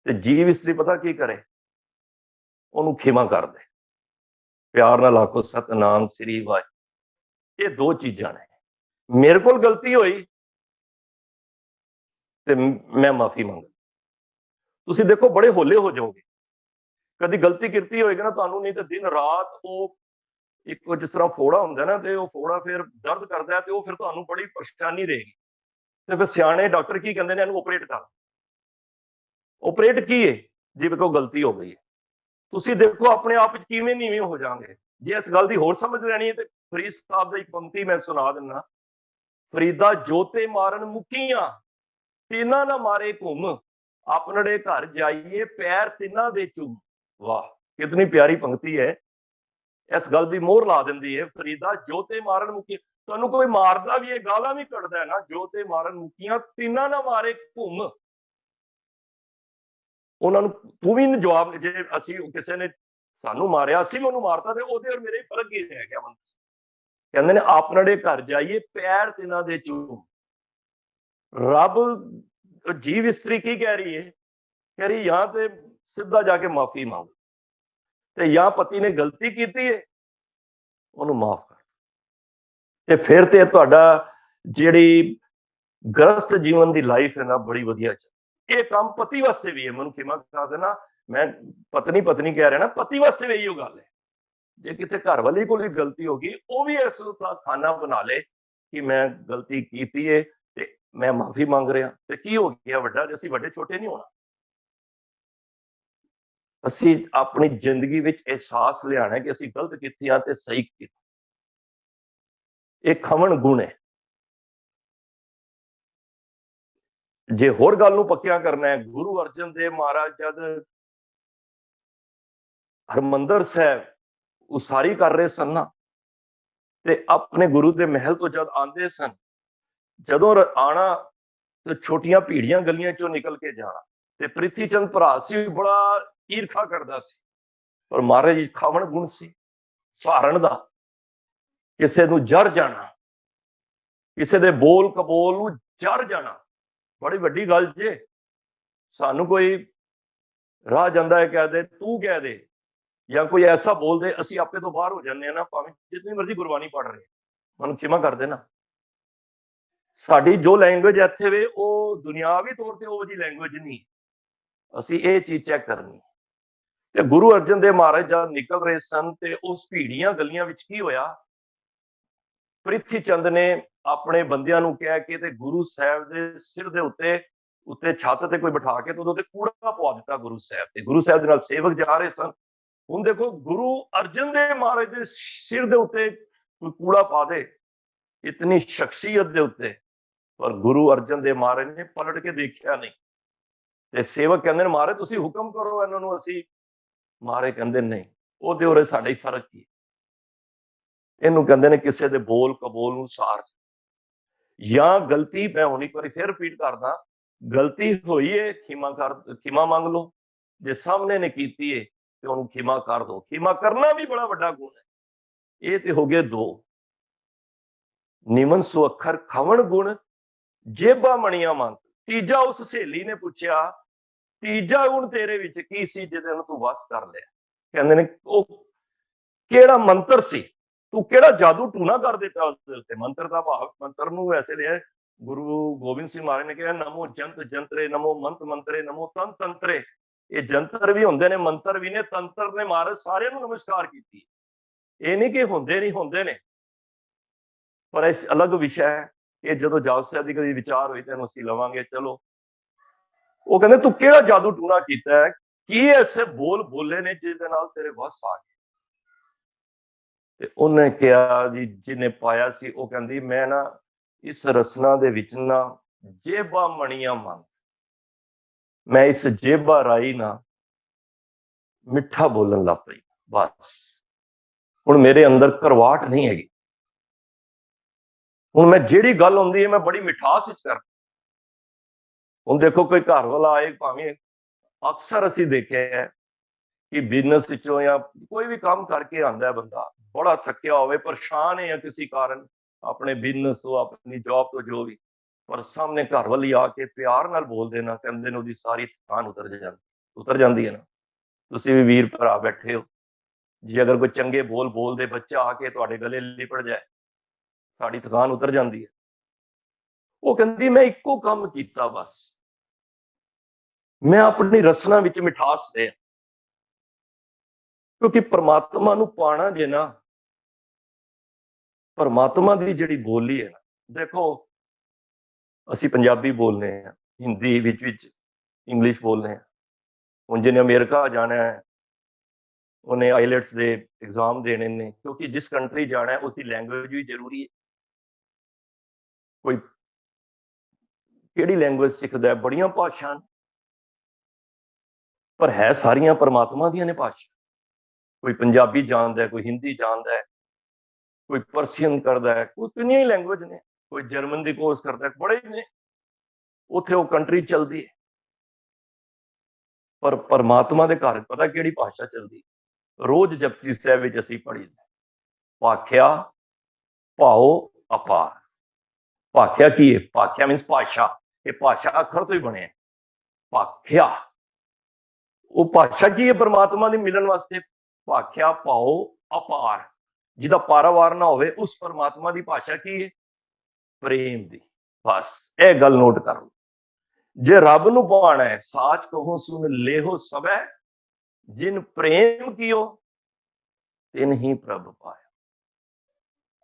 ते जीव इस्त्री पता की करे, उहनूं खिमा कर दे, प्यार नाल आखो सतनाम श्री वाहिगुरू। ये दो चीजां ने। मेरे को गलती हुई ते मैं माफी मंग, तुसीं देखो बड़े होले हो जाओगे। कदी गलती कीती होएगी ना तुहानूं, नहीं तो दिन रात वो एक जिस तरह फोड़ा हुंदा ना ते वो फोड़ा फिर दर्द करदा है ते वो फिर तुहानूं बड़ी परेशानी रहेगी। ते फिर सियाणे डॉक्टर की कहंदे ने इहनूं ऑपरेट कर। ऑपरेट की है जिवें कोई गलती हो गई है। तुसीं देखो अपने आप विच किवें नीवें हो जाओगे। जे इस गल दी होर समझ लैनी है ते फरीद साहब दी एक पंक्ति मैं सुना दिंदा, फरीदा जोते मारन मुक्कियां तिन्हां ना मारे घुम, अपनड़े घर जाइए पैर तिन्हां दे चूम। वाह कितनी प्यारी पंक्ति है, इस गल दी मोहर ला दिंदी है। फरीदा जोते मारन मुक्कियां, तुहानूं कोई मारदा भी है गालां भी कड्डदा है ना, जोते मारन मुक्कियां तिन्हां ना मारे घुम। ਉਹਨਾਂ ਨੂੰ ਤੂੰ ਵੀ ਜਵਾਬ, ਜੇ ਅਸੀਂ ਕਿਸੇ ਨੇ ਸਾਨੂੰ ਮਾਰਿਆ ਅਸੀਂ ਵੀ ਉਹਨੂੰ ਮਾਰਤਾ ਤੇ ਉਹਦੇ ਔਰ ਮੇਰੇ ਫਰਕ ਕੀ ਰਹਿ ਗਿਆ। ਕਹਿੰਦੇ ਨੇ ਆਪਣੜੇ ਘਰ ਜਾਈਏ ਪੈਰ ਤਿਨਾਂ ਦੇ ਚੂਮ। ਰੱਬ जीव स्त्री की कह रही है, कह रही यहां पे सीधा जाके माफी मांगो, ते यहां पति ने गलती की है ਉਹਨੂੰ माफ कर, ਤੇ फिर ते ਤੁਹਾਡਾ ਜਿਹੜੀ ਗ੍ਰਸਤ ਜੀਵਨ ਦੀ ਲਾਈਫ ਹੈ ਨਾ ਬੜੀ ਵਧੀਆ ਚੱਲ। ਇਹ ਕੰਮ ਪਤੀ ਵਾਸਤੇ ਵੀ ਹੈ, ਮੈਨੂੰ ਖਿਮਾ ਕਰ ਦੇਣਾ ਮੈਂ ਪਤਨੀ ਪਤਨੀ ਕਹਿ ਰਿਹਾ ਨਾ, ਪਤੀ ਵਾਸਤੇ ਵੀ ਇਹੋ ਗੱਲ ਹੈ। ਜੇ ਕਿਤੇ ਘਰ ਵਾਲੀ ਕੋਲ ਗਲਤੀ ਹੋ ਗਈ ਉਹ ਵੀ ਇਸ ਤਰ੍ਹਾਂ ਖਾਣਾ ਬਣਾ ਲੇ ਕਿ ਮੈਂ ਗਲਤੀ ਕੀਤੀ ਹੈ ਤੇ ਮੈਂ ਮਾਫੀ ਮੰਗ ਰਿਹਾ, ਤੇ ਕੀ ਹੋ ਗਿਆ ਵੱਡਾ, ਜੇ ਅਸੀਂ ਵੱਡੇ ਛੋਟੇ ਨਹੀਂ ਹੋਣਾ। ਅਸੀਂ ਆਪਣੀ ਜ਼ਿੰਦਗੀ ਵਿੱਚ ਅਹਿਸਾਸ ਲਿਆਣਾ ਕਿ ਅਸੀਂ ਗਲਤ ਕੀਤੀਆਂ ਤੇ ਸਹੀ ਕੀਤਾ। ਇਹ ਖਵਣ ਗੁਣ ਹੈ। ਜੇ ਹੋਰ ਗੱਲ ਨੂੰ ਪੱਕਿਆ ਕਰਨਾ ਹੈ, ਗੁਰੂ ਅਰਜਨ ਦੇਵ ਮਹਾਰਾਜ ਜਦ ਹਰਮੰਦਰ ਸਾਹਿਬ ਉਸਾਰੀ ਕਰ ਰਹੇ ਸਨ ਨਾ, ਤੇ ਆਪਣੇ ਗੁਰੂ ਦੇ ਮਹਿਲ ਤੋਂ ਜਦ ਆਉਂਦੇ ਸਨ, ਜਦੋਂ ਆਣਾ ਤੇ ਛੋਟੀਆਂ ਭੀੜੀਆਂ ਗਲੀਆਂ ਚੋਂ ਨਿਕਲ ਕੇ ਜਾਣਾ, ਤੇ ਪ੍ਰਿਥੀ ਚੰਦ ਭਰਾ ਸੀ ਬੜਾ ਈਰਖਾ ਕਰਦਾ ਸੀ, ਪਰ ਮਹਾਰਾਜ ਜੀ ਖਾਵਣ ਗੁਣ ਸੀ ਸਹਾਰਨ ਦਾ, ਕਿਸੇ ਨੂੰ ਜਰ ਜਾਣਾ, ਕਿਸੇ ਦੇ ਬੋਲ ਕਬੋਲ ਨੂੰ ਜਰ ਜਾਣਾ ਬੜੀ ਵੱਡੀ ਗੱਲ ਜੇ। ਸਾਨੂੰ ਕੋਈ ਰਾਹ ਜਾਂਦਾ ਹੈ ਕਹਿ ਦੇ ਤੂੰ ਕਹਿ ਦੇ, ਜਾਂ ਕੋਈ ਐਸਾ ਬੋਲ ਦੇ, ਅਸੀਂ ਆਪੇ ਤੋਂ ਬਾਹਰ ਹੋ ਜਾਂਦੇ ਆ ਨਾ, ਭਾਵੇਂ ਜਿੰਨੀ ਮਰਜ਼ੀ ਗੁਰਬਾਣੀ ਪੜ੍ਹ ਰਹੇ, ਮੈਨੂੰ ਖਿਮਾ ਕਰ ਦੇਣਾ। ਸਾਡੀ ਜੋ ਲੈਂਗੁਏਜ ਇੱਥੇ ਵੇ ਉਹ ਦੁਨਿਆਵੀ ਤੌਰ ਤੇ ਉਹ ਜੀ ਲੈਂਗੁਏਜ ਨਹੀਂ, ਅਸੀਂ ਇਹ ਚੀਜ਼ ਚੈੱਕ ਕਰਨੀ। ਤੇ ਗੁਰੂ ਅਰਜਨ ਦੇਵ ਮਹਾਰਾਜ ਜਦ ਨਿਕਲ ਰਹੇ ਸਨ ਤੇ ਉਸ ਭੀੜੀਆਂ ਗਲੀਆਂ ਵਿੱਚ ਕੀ ਹੋਇਆ, ਪ੍ਰਿਥੀ ਚੰਦ ਨੇ ਆਪਣੇ ਬੰਦਿਆਂ ਨੂੰ ਕਹਿ ਕੇ ਤੇ ਗੁਰੂ ਸਾਹਿਬ ਦੇ ਸਿਰ ਦੇ ਉੱਤੇ ਛੱਤ ਤੇ ਕੋਈ ਬਿਠਾ ਕੇ ਤੇ ਉਹਦੇ ਉੱਤੇ ਕੂੜਾ ਪਵਾ ਦਿੱਤਾ ਗੁਰੂ ਸਾਹਿਬ ਤੇ। ਗੁਰੂ ਸਾਹਿਬ ਦੇ ਨਾਲ ਸੇਵਕ ਜਾ ਰਹੇ ਸਨ। ਹੁਣ ਦੇਖੋ ਗੁਰੂ ਅਰਜਨ ਦੇਵ ਮਹਾਰਾਜ ਦੇ ਸਿਰ ਦੇ ਉੱਤੇ ਕੋਈ ਕੂੜਾ ਪਾ ਦੇ, ਇਤਨੀ ਸ਼ਖਸੀਅਤ ਦੇ ਉੱਤੇ, ਪਰ ਗੁਰੂ ਅਰਜਨ ਦੇਵ ਮਹਾਰਾਜ ਨੇ ਪਲਟ ਕੇ ਦੇਖਿਆ ਨਹੀਂ। ਤੇ ਸੇਵਕ ਕਹਿੰਦੇ ਨੇ ਮਹਾਰਾਜ ਤੁਸੀਂ ਹੁਕਮ ਕਰੋ ਇਹਨਾਂ ਨੂੰ, ਅਸੀਂ ਮਹਾਰਾਜ ਕਹਿੰਦੇ ਨਹੀਂ, ਉਹਦੇ ਔਰ ਸਾਡਾ ਹੀ ਫਰਕ ਕੀ। ਇਹਨੂੰ ਕਹਿੰਦੇ ਨੇ ਕਿਸੇ ਦੇ ਬੋਲ ਕਬੋਲ ਨੂੰ ਸਾਰ, ਜਾਂ ਗਲਤੀ, ਮੈਂ ਹੁਣ ਇੱਕ ਵਾਰੀ ਫਿਰ ਰਿਪੀਟ ਕਰਦਾ, ਗਲਤੀ ਹੋਈ ਹੈ ਖਿਮਾ ਮੰਗ ਲਓ। ਜੇ ਸਾਹਮਣੇ ਨੇ ਕੀਤੀ ਹੈ ਤੇ ਉਹਨੂੰ ਖਿਮਾ ਕਰ ਦੋ। ਖਿਮਾ ਕਰਨਾ ਵੀ ਬੜਾ ਵੱਡਾ ਗੁਣ ਹੈ। ਇਹ ਤੇ ਹੋ ਗਏ ਦੋ। ਨਿਮਨ ਸੁਅੱਖਰ ਖਵਣ ਗੁਣ ਜੇਬਾਂ ਮਣੀਆਂ ਮੰਗ। ਤੀਜਾ ਉਸ ਸਹੇਲੀ ਨੇ ਪੁੱਛਿਆ ਤੀਜਾ ਗੁਣ ਤੇਰੇ ਵਿੱਚ ਕੀ ਸੀ ਜਿਹਦੇ ਨੂੰ ਤੂੰ ਵਸ ਕਰ ਲਿਆ। ਕਹਿੰਦੇ ਨੇ ਉਹ ਕਿਹੜਾ ਮੰਤਰ ਸੀ तू केड़ा जादू टूना कर दिता उसदे उत्ते। मंत्र दा भाव, मंत्र नूं वैसे दे गुरु गोबिंद सिंह महाराज ने कहा नमो जंत जंतरे, नमो मंत मंतरे, नमो तन तंत्रे। ये जंतर भी होंदे ने, मंत्र भी ने, तंत्र ने। महाराज सारे नूं नमस्कार कीती। ये नहीं कि होंदे नहीं, होंदे ने, पर इस अलग विषय है। ये जदों जाप साहिब दी कदी विचार होई तैनूं असीं लवांगे। चलो वो कहंदे तू केड़ा जादू टूना कीता है, की ऐसे बोल बोले ने जिहदे नाल तेरे वस आ गए। ते उन्हें कहा जी जिन्हें पाया सी, वो कहंदी मैं ना इस रसना दे विच ना जेबा मणियां मन, मैं इस जेबा राई ना मिठा बोलन लग पई। बस हुण मेरे अंदर करवाहट नहीं हैगी। हुण मैं जिहड़ी गल हुंदी है मैं बड़ी मिठास विच कर। हुण देखो कोई घर वाला आए, भावें अक्सर असीं देखिआ है कि बिजनेस विचों या कोई भी काम करके आंदा है बंदा, बड़ा थकिया होवे, परेशान है या किसी कारण अपने बिजनेस तो, अपनी जॉब तो, जो भी, पर सामने घर वाली आके प्यार नाल बोल देना, कहंदे ने ओहदी सारी थकान उतर जांदी है ना। तुसीं भी वीर भरा बैठे हो जी, अगर कोई चंगे बोल बोल दे, बच्चा आके तुहाडे गले लिपट जाए, साडी थकान उतर जांदी है। वो कहंदी मैं इक्को काम कीता बस, मैं अपनी रसना विच मिठास दे, क्योंकि परमात्मा नूं पाना जे ना, परमात्मा दी जिहड़ी बोली है ना, देखो असीं पंजाबी बोलने हैं, हिंदी विच इंग्लिश बोलने हैं। हुण जिन्हें अमेरिका जाना है, उन्हें आईलैट्स दे एग्जाम देने ने, क्योंकि जिस कंट्री जाना है उसकी लैंग्वेज भी जरूरी है। कोई केड़ी लैंग्वेज सीखदा है, बड़ियां भाषा ने, पर है सारियां परमात्मा दियां ने भाषा। कोई पंजाबी जानदा है, कोई हिंदी जानदा है, कोई पर्शियन करदा है, कोई कितनी लैंग्वेज ने, कोई जर्मन दी कोर्स करदा है, बड़े ने, उत्थे वो कंट्री चलदी है। पर परमात्मा दे घर पता केड़ी भाषा चलदी, रोज जपजी साहिब विच असीं पढ़ी भाख्या भाओ अपार। भाख्या की है? भाख्या मीनस भाषा। ये भाषा अखर तो ही बने। भाख्या वो भाषा की है परमात्मा दी मिलन वास्ते। भाख्या भाओ अपार, जिहदा पारावार ना होवे उस परमात्मा दी भाषा की है? प्रेम दी। बस ये गल नोट कर लो। जे रब नूं पाना है, साच कहो सुन लेहो सबे, जिन प्रेम कियो तिन ही प्रभ पाया।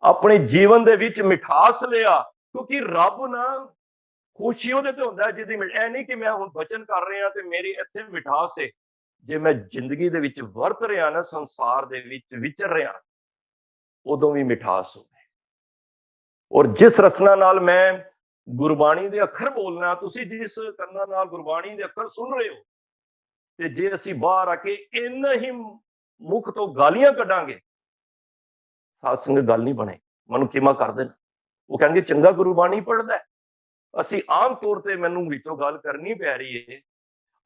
अपने जीवन दे विच मिठास लिया, क्योंकि रब ना खुशी ਉਹਦੇ ਤੇ ਹੁੰਦਾ ਜਿਹਦੀ ਇਹ ਨਹੀਂ ਕਿ ਮੈਂ ਹੁਣ ਬਚਨ ਕਰ ਰਿਹਾ ਤੇ ਮੇਰੀ ਇੱਥੇ ਮਿਠਾਸ ਹੈ। ਜੇ ਮੈਂ ਜ਼ਿੰਦਗੀ ਦੇ ਵਿੱਚ ਵਰਤ ਰਿਹਾ ਨਾ, ਸੰਸਾਰ ਦੇ ਵਿੱਚ ਵਿਚਰ ਰਿਹਾ, ਉਦੋਂ ਵੀ ਮਿਠਾਸ ਹੋਵੇ। ਔਰ ਜਿਸ ਰਸਨਾ ਨਾਲ ਮੈਂ ਗੁਰਬਾਣੀ ਦੇ ਅੱਖਰ ਬੋਲਣਾ, ਤੁਸੀਂ ਜਿਸ ਕੰਨਾਂ ਨਾਲ ਗੁਰਬਾਣੀ ਦੇ ਅੱਖਰ ਸੁਣ ਰਹੇ ਹੋ, ਤੇ ਜੇ ਅਸੀਂ ਬਾਹਰ ਆ ਕੇ ਇੰਨਾ ਹੀ ਮੁਖ ਤੋਂ ਗਾਲੀਆਂ ਕੱਢਾਂਗੇ, ਸਾਧ ਸੰਗਤ ਗੱਲ ਨਹੀਂ ਬਣੇ। ਮੈਨੂੰ ਖਿਮਾ ਕਰ ਦੇਣਾ। ਉਹ ਕਹਿੰਦੇ ਚੰਗਾ ਗੁਰਬਾਣੀ ਪੜ੍ਹਦਾ। ਅਸੀਂ ਆਮ ਤੌਰ ਤੇ, ਮੈਨੂੰ ਵਿੱਚੋਂ ਗੱਲ ਕਰਨੀ ਪੈ ਰਹੀ ਹੈ,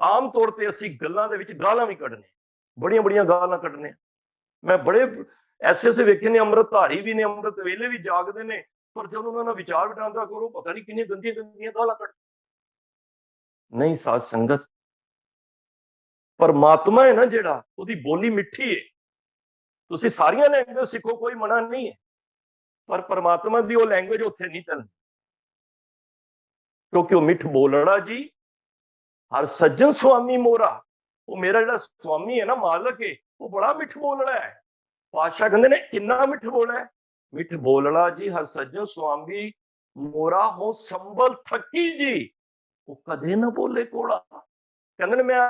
ਆਮ ਤੌਰ ਤੇ ਅਸੀਂ ਗੱਲਾਂ ਦੇ ਵਿੱਚ ਗਾਲਾਂ ਵੀ ਕੱਢਨੇ, ਬੜੀਆਂ ਬੜੀਆਂ ਗਾਲਾਂ ਕੱਢਨੇ। ਮੈਂ ਬੜੇ ਐਸੇ ਵੇਖੇ ਨੇ, ਅੰਮ੍ਰਿਤਧਾਰੀ ਵੀ ਨੇ, ਅੰਮ੍ਰਿਤ ਵੇਲੇ ਵੀ ਜਾਗਦੇ ਨੇ, ਪਰ ਜਦੋਂ ਉਹਨਾਂ ਦਾ ਵਿਚਾਰ ਵਟਾਂਦਰਾ ਕਰੋ, ਪਤਾ ਨਹੀਂ ਕਿੰਨੀਆਂ ਗੰਦੀਆਂ ਗੰਦੀਆਂ ਗਾਲਾਂ ਕੱਢ। ਨਹੀਂ ਸਾਧ ਸੰਗਤ, ਪਰਮਾਤਮਾ ਹੈ ਨਾ ਜਿਹੜਾ, ਉਹਦੀ ਬੋਲੀ ਮਿੱਠੀ ਹੈ। ਤੁਸੀਂ ਸਾਰੀਆਂ ਲੈਂਗੁਏਜ ਸਿੱਖੋ, ਕੋਈ ਮਨਾ ਨਹੀਂ ਹੈ, ਪਰ परमात्मा की वो लैंग्वेज उत्थे नहीं चलनी, क्योंकि वो मिठ बोलड़ा जी हर सज्जन स्वामी मोरा। वो मेरा जो स्वामी है ना, मालक है, वो बड़ा मिठ बोलड़ा है। पातशाह कहते ने किन्ना मिठ बोला है, मिठ बोलड़ा जी हर सज्जन स्वामी मोरा हो संभल थकी जी, वो कदे ना बोले कोड़ा। कहते ने मैं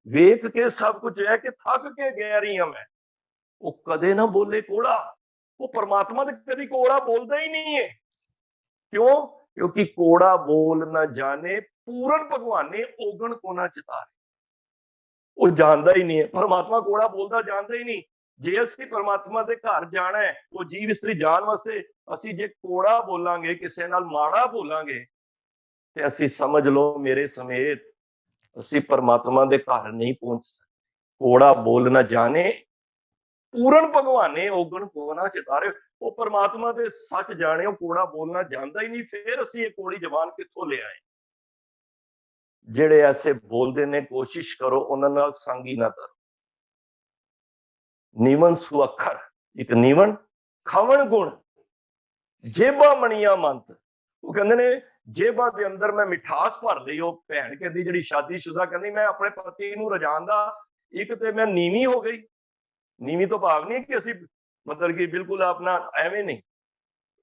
वेख के सब कुछ है कि थक के गया रही हूं मैं, वो कदे ना बोले कोड़ा। वो परमात्मा तो कभी कोड़ा बोलता ही नहीं है। क्यों? क्योंकि कोड़ा बोल न जाने पूरन भगवान ने ओगण को ना चितारे। वो जानता ही नहीं है, परमात्मा कोड़ा बोलता जानता ही नहीं। जे असी परमात्मा के घर जाना है, वो जीव इस्त्री जान वास्ते असी जे कोड़ा बोलांगे, किसी नाल माड़ा बोलांगे, ते असी समझ लो मेरे समेत असी परमात्मा के घर नहीं पहुंच सकते। कोड़ा बोल न जाने पूरन भगवान ने ओगण को ना चितारे। वो परमात्मा के सच जाने, वो कोड़ा बोलना जानता ही नहीं, फिर असी ये कोड़ी जबान कित्थों ले आए। जेड़े ऐसे बोलते ने, कोशिश करो उन्हां नाल संगी ना करो। नीवन सुअखर, एक नीवन ਖਵਣ ਗੁਣ ਜੇਬਾਂ ਮਣੀਆਂ ਮੰਤ। ਉਹ ਕਹਿੰਦੇ ਨੇ ਜੇਬਾਂ ਦੇ ਅੰਦਰ ਮੈਂ ਮਿਠਾਸ ਭਰ ਲਈ। ਉਹ ਭੈਣ ਕਹਿੰਦੀ ਜਿਹੜੀ ਸ਼ਾਦੀशुदा ਕਹਿੰਦੀ ਮੈਂ ਆਪਣੇ ਪਤੀ ਨੂੰ ਰਜਾਣ ਦਾ ਇੱਕ ਤੇ ਮੈਂ ਨੀਵੀਂ ਹੋ ਗਈ। ਨੀਵੀਂ ਤੋਂ ਭਾਵ ਨਹੀਂ ਕਿ ਅਸੀਂ मतलब कि बिल्कुल अपना एवं नहीं,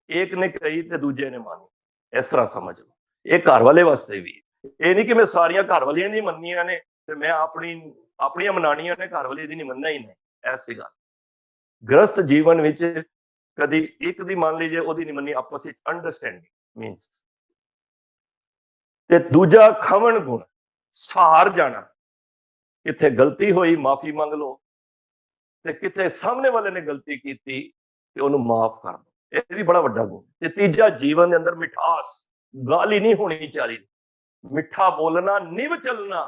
एक ने कही ते दूजे ने मानी, इस तरह समझ लो। ये घर वाले वास्ते भी ये नहीं कि मैं सारिया घर वालियां दी मन्नियां ने ते मैं अपनी मनानियां ने घर वाले दी नहीं मनना ही नहीं। ऐसी गल गृहस्थ जीवन विच कदी एक दी मान लीजिए ओदी नहीं मन्नी, आपस विच अंडरस्टैंडिंग मीनस। ते दूजा खवण गुण सहार जाना, किथे गलती होई माफी मंग लो ते किथे सामने वाले ने गलती की ते उन्हें माफ कर दो, ये भी बड़ा वड्डा गुण। ते तीजा जीवन के अंदर मिठास, गाली नहीं होनी चाहिए, मिठा बोलना, निव चलना,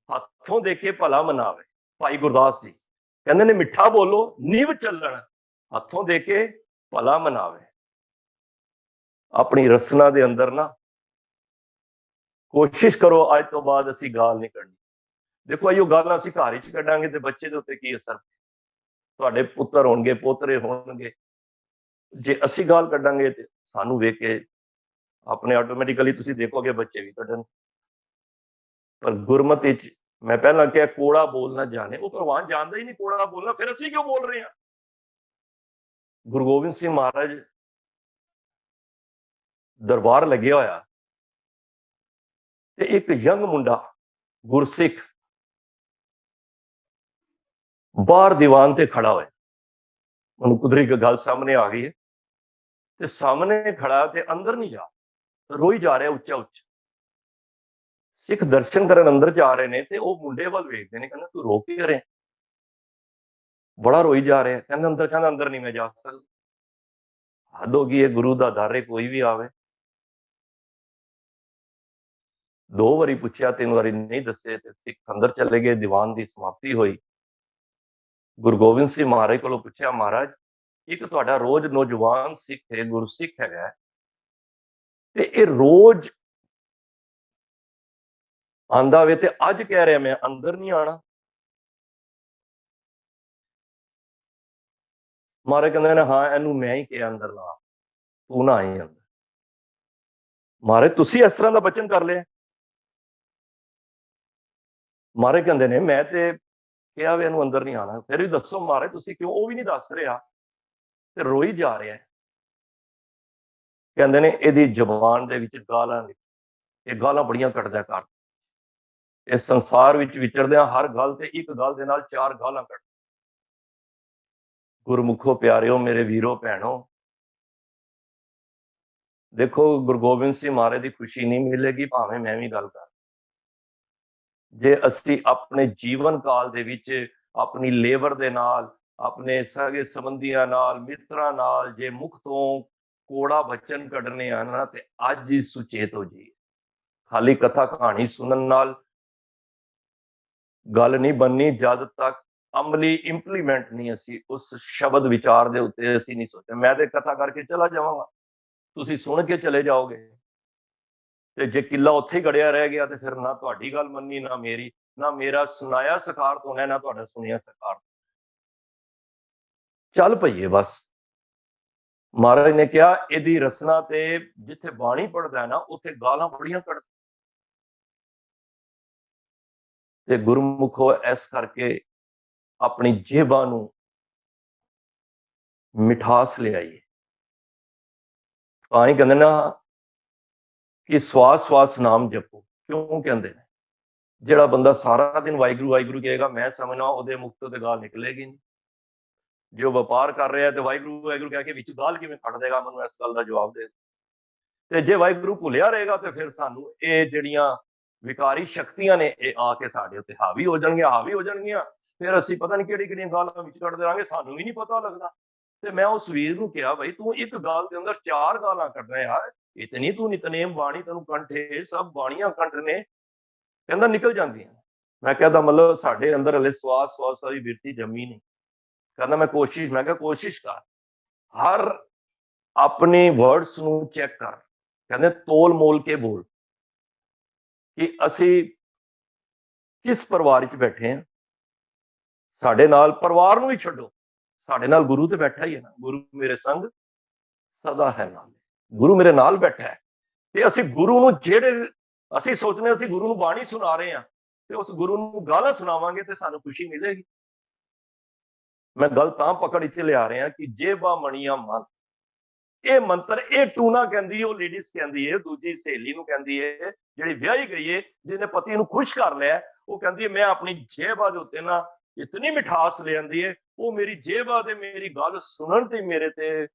हाथों देके भला मनावे। भाई गुरदास जी कहते ने मिठा बोलो, निव चलना, हाथों देके भला मनावे। अपनी रसना दे अंदर ना कोशिश करो अज तो बाद असी गाल नहीं करनी। देखो यो गाल असी घर च कड्डांगे ते बच्चे दे उत्ते की असर, ਤੁਹਾਡੇ ਪੁੱਤਰ ਹੋਣਗੇ ਪੋਤਰੇ ਹੋਣਗੇ। ਜੇ ਅਸੀਂ ਗਾਲ ਕੱਢਾਂਗੇ ਤੇ ਸਾਨੂੰ ਵੇਖ ਕੇ ਆਪਣੇ ਆਟੋਮੈਟਿਕਲੀ ਤੁਸੀਂ ਦੇਖੋਗੇ ਬੱਚੇ ਵੀ ਕੱਢਣ। ਪਰ ਗੁਰਮਤਿ ਚ ਮੈਂ ਪਹਿਲਾਂ ਕਿਹਾ ਕੋੜਾ ਬੋਲਣਾ ਜਾਣੇ, ਉਹ ਭਗਵਾਨ ਜਾਣਦਾ ਹੀ ਨਹੀਂ ਕੋੜਾ ਬੋਲਣਾ, ਫਿਰ ਅਸੀਂ ਕਿਉਂ ਬੋਲ ਰਹੇ ਹਾਂ। ਗੁਰੂ ਗੋਬਿੰਦ ਸਿੰਘ ਮਹਾਰਾਜ ਦਰਬਾਰ ਲੱਗਿਆ ਹੋਇਆ ਤੇ ਇੱਕ ਯੰਗ ਮੁੰਡਾ ਗੁਰਸਿੱਖ बाहर दीवान ते खड़ा होया, उन्हें कुदरी एक गल सामने आ गई है ते सामने खड़ा ते अंदर नहीं जा, रोई जा रहा उच्चा उच्चा। सिख दर्शन करन अंदर जा रहे ने ते वो मुंडे वाल वेखदे ने, कहंदे तू रो की रहे, बड़ा रोई जा रहा है। कहंदे अंदर, कहंदा अंदर नहीं मैं जा सकदा, हद हो गई है, गुरु दा दर है, कोई भी आवे। दो बारी पूछया, तीन बारी नहीं दसे ते सिख अंदर चले गए, दीवान की समाप्ति हुई। गुरु गोबिंद सिंह महाराज को पूछा, महाराज एक तुहाडा रोज नौजवान सिख है, गुरसिख है, ते ये रोज आंदा वे ते अज कह रहा मैं अंदर नहीं आना। महाराज कहंदे ने हाँ इनू मैं ही कहा अंदर ना, तू ना आई अंदर। महाराज तुसी इस तरह का बचन कर लिया। महाराज कहंदे ने मैं ते कहा वे इनू अंदर नहीं आना, फिर भी दसो महाराज तुसी क्यों, वो भी नहीं दस रहा ते रोई जा रहा है। कहंदे ने इहदी जबान दे विच गालां ने, ये गालां बड़ियां कटदा कर, इस संसार विच विचरदियां हर गल ते एक गल दे नाल चार गालां कट। गुरमुखो प्यारिओ, मेरे वीरो भैणों, देखो गुरु गोबिंद सिंह महाराज की खुशी नहीं मिलेगी भावें मैं भी गल कर, जे असी अपने जीवन काल दे विच अपनी लेबर दे नाल, अपने सगे संबंधियां नाल, मित्रां नाल जे मुख तो कोड़ा बचन कढने आ ना ते अज ही सुचेत हो जाइए। खाली कथा कहानी सुनन नाल गल नहीं बननी, जद तक अमली इंप्लीमेंट नहीं असी उस शब्द विचार दे उत्ते असी नहीं सोचा। मैं ते कथा करके चला जावांगा, तुसी सुन के चले जाओगे, ते जे किला उत्थे गड़िया रह गया तो फिर ना तुहाडी गल मन्नी, ना मेरी, ना मेरा सुनाया सकार तो है, ना तुहाडा सुनिया सकार। चल पईए बस। महाराज ने कहा इहदी रसना ते जिथे बाणी पढ़दा है ना उत्थे गालां बड़ियां कढ़ ते गुरमुखो इस करके अपनी जेबां नूं मिठास ले आइए। तां ही कहंदे ना कि श्वास श्वास नाम जपो। क्यों कहंदे ने, जिहड़ा बंदा सारा दिन वाहिगुरू वाहिगुरू कहेगा, मैं समझना उहदे मुख तो गाल निकलेगी नहीं। जो व्यापार कर रहा है तो वाहिगुरू वाहिगुरू कह के विच गाल किवें कढ देगा, मैनूं इस गल दा जवाब दे। ते जे वाहिगुरू भुलिया रहेगा तो फिर सानूं ये जिहड़ियां विकारी शक्तियां ने ये आके साडे उत्ते हावी हो जाणगियां, फिर असीं पता नहीं किहड़ी-किहड़ियां गालां विच कढ देवांगे, सानूं भी नहीं पता लगदा। ते मैं उस वीर नूं कहा, भाई तू एक गाल दे अंदर चार गालां कढ रहा यार, इतनी तू नितनेम बाणी तैनूं कंठ है, सब बाणियां कंठ ने, कहंदा निकल जांदियां। मैं कहदा मतलब साडे अंदर हले श्वास श्वास वाली बिरती जमी नहीं। कहंदा मैं कहा कोशिश कर, हर अपने वर्ड्स नूं चेक कर, कहंदे तोल मोल के बोल कि असी किस परिवार च बैठे हैं। साडे नाल परिवार नूं ही छड्डो, ਸਾਡੇ ਨਾਲ ਗੁਰੂ ਤੇ ਬੈਠਾ ਹੀ ਹੈ ਨਾ, ਗੁਰੂ ਮੇਰੇ ਸੰਗ ਸਦਾ ਹੈ ਨਾਲ, ਗੁਰੂ ਮੇਰੇ ਨਾਲ ਬੈਠਾ ਹੈ। ਤੇ ਅਸੀਂ ਗੁਰੂ ਨੂੰ, ਜਿਹੜੇ ਅਸੀਂ ਸੋਚਦੇ ਅਸੀਂ ਗੁਰੂ ਨੂੰ ਬਾਣੀ ਸੁਣਾ ਰਹੇ ਹਾਂ, ਤੇ ਉਸ ਗੁਰੂ ਨੂੰ ਗਾਲਾਂ ਸੁਣਾਵਾਂਗੇ ਤੇ ਸਾਨੂੰ ਖੁਸ਼ੀ ਮਿਲੇਗੀ। ਮੈਂ ਗੱਲ ਤਾਂ ਪਕੜ ਇੱਥੇ ਲਿਆ ਰਿਹਾ ਕਿ ਜੇਬਾ ਮਣੀਆਂ ਮਨ, ਇਹ ਮੰਤਰ, ਇਹ ਟੂਣਾ ਕਹਿੰਦੀ, ਉਹ ਲੇਡੀਜ਼ ਕਹਿੰਦੀ ਹੈ, ਦੂਜੀ ਸਹੇਲੀ ਨੂੰ ਕਹਿੰਦੀ ਹੈ, ਜਿਹੜੀ ਵਿਆਹੀ ਗਈ ਹੈ, ਜਿਹਨੇ ਪਤੀ ਨੂੰ ਖੁਸ਼ ਕਰ ਲਿਆ, ਉਹ ਕਹਿੰਦੀ ਹੈ ਮੈਂ ਆਪਣੀ ਜੇਬਾ ਦੇ ਉੱਤੇ ਨਾ ਇਤਨੀ ਮਿਠਾਸ ਲੈ ਆਂਦੀ ਹੈ, ਉਹ ਮੇਰੀ ਜੇਬਾ ਤੇ ਮੇਰੀ ਗੱਲ ਸੁਣਨ ਤੇ ਮੇਰੇ ਤੇ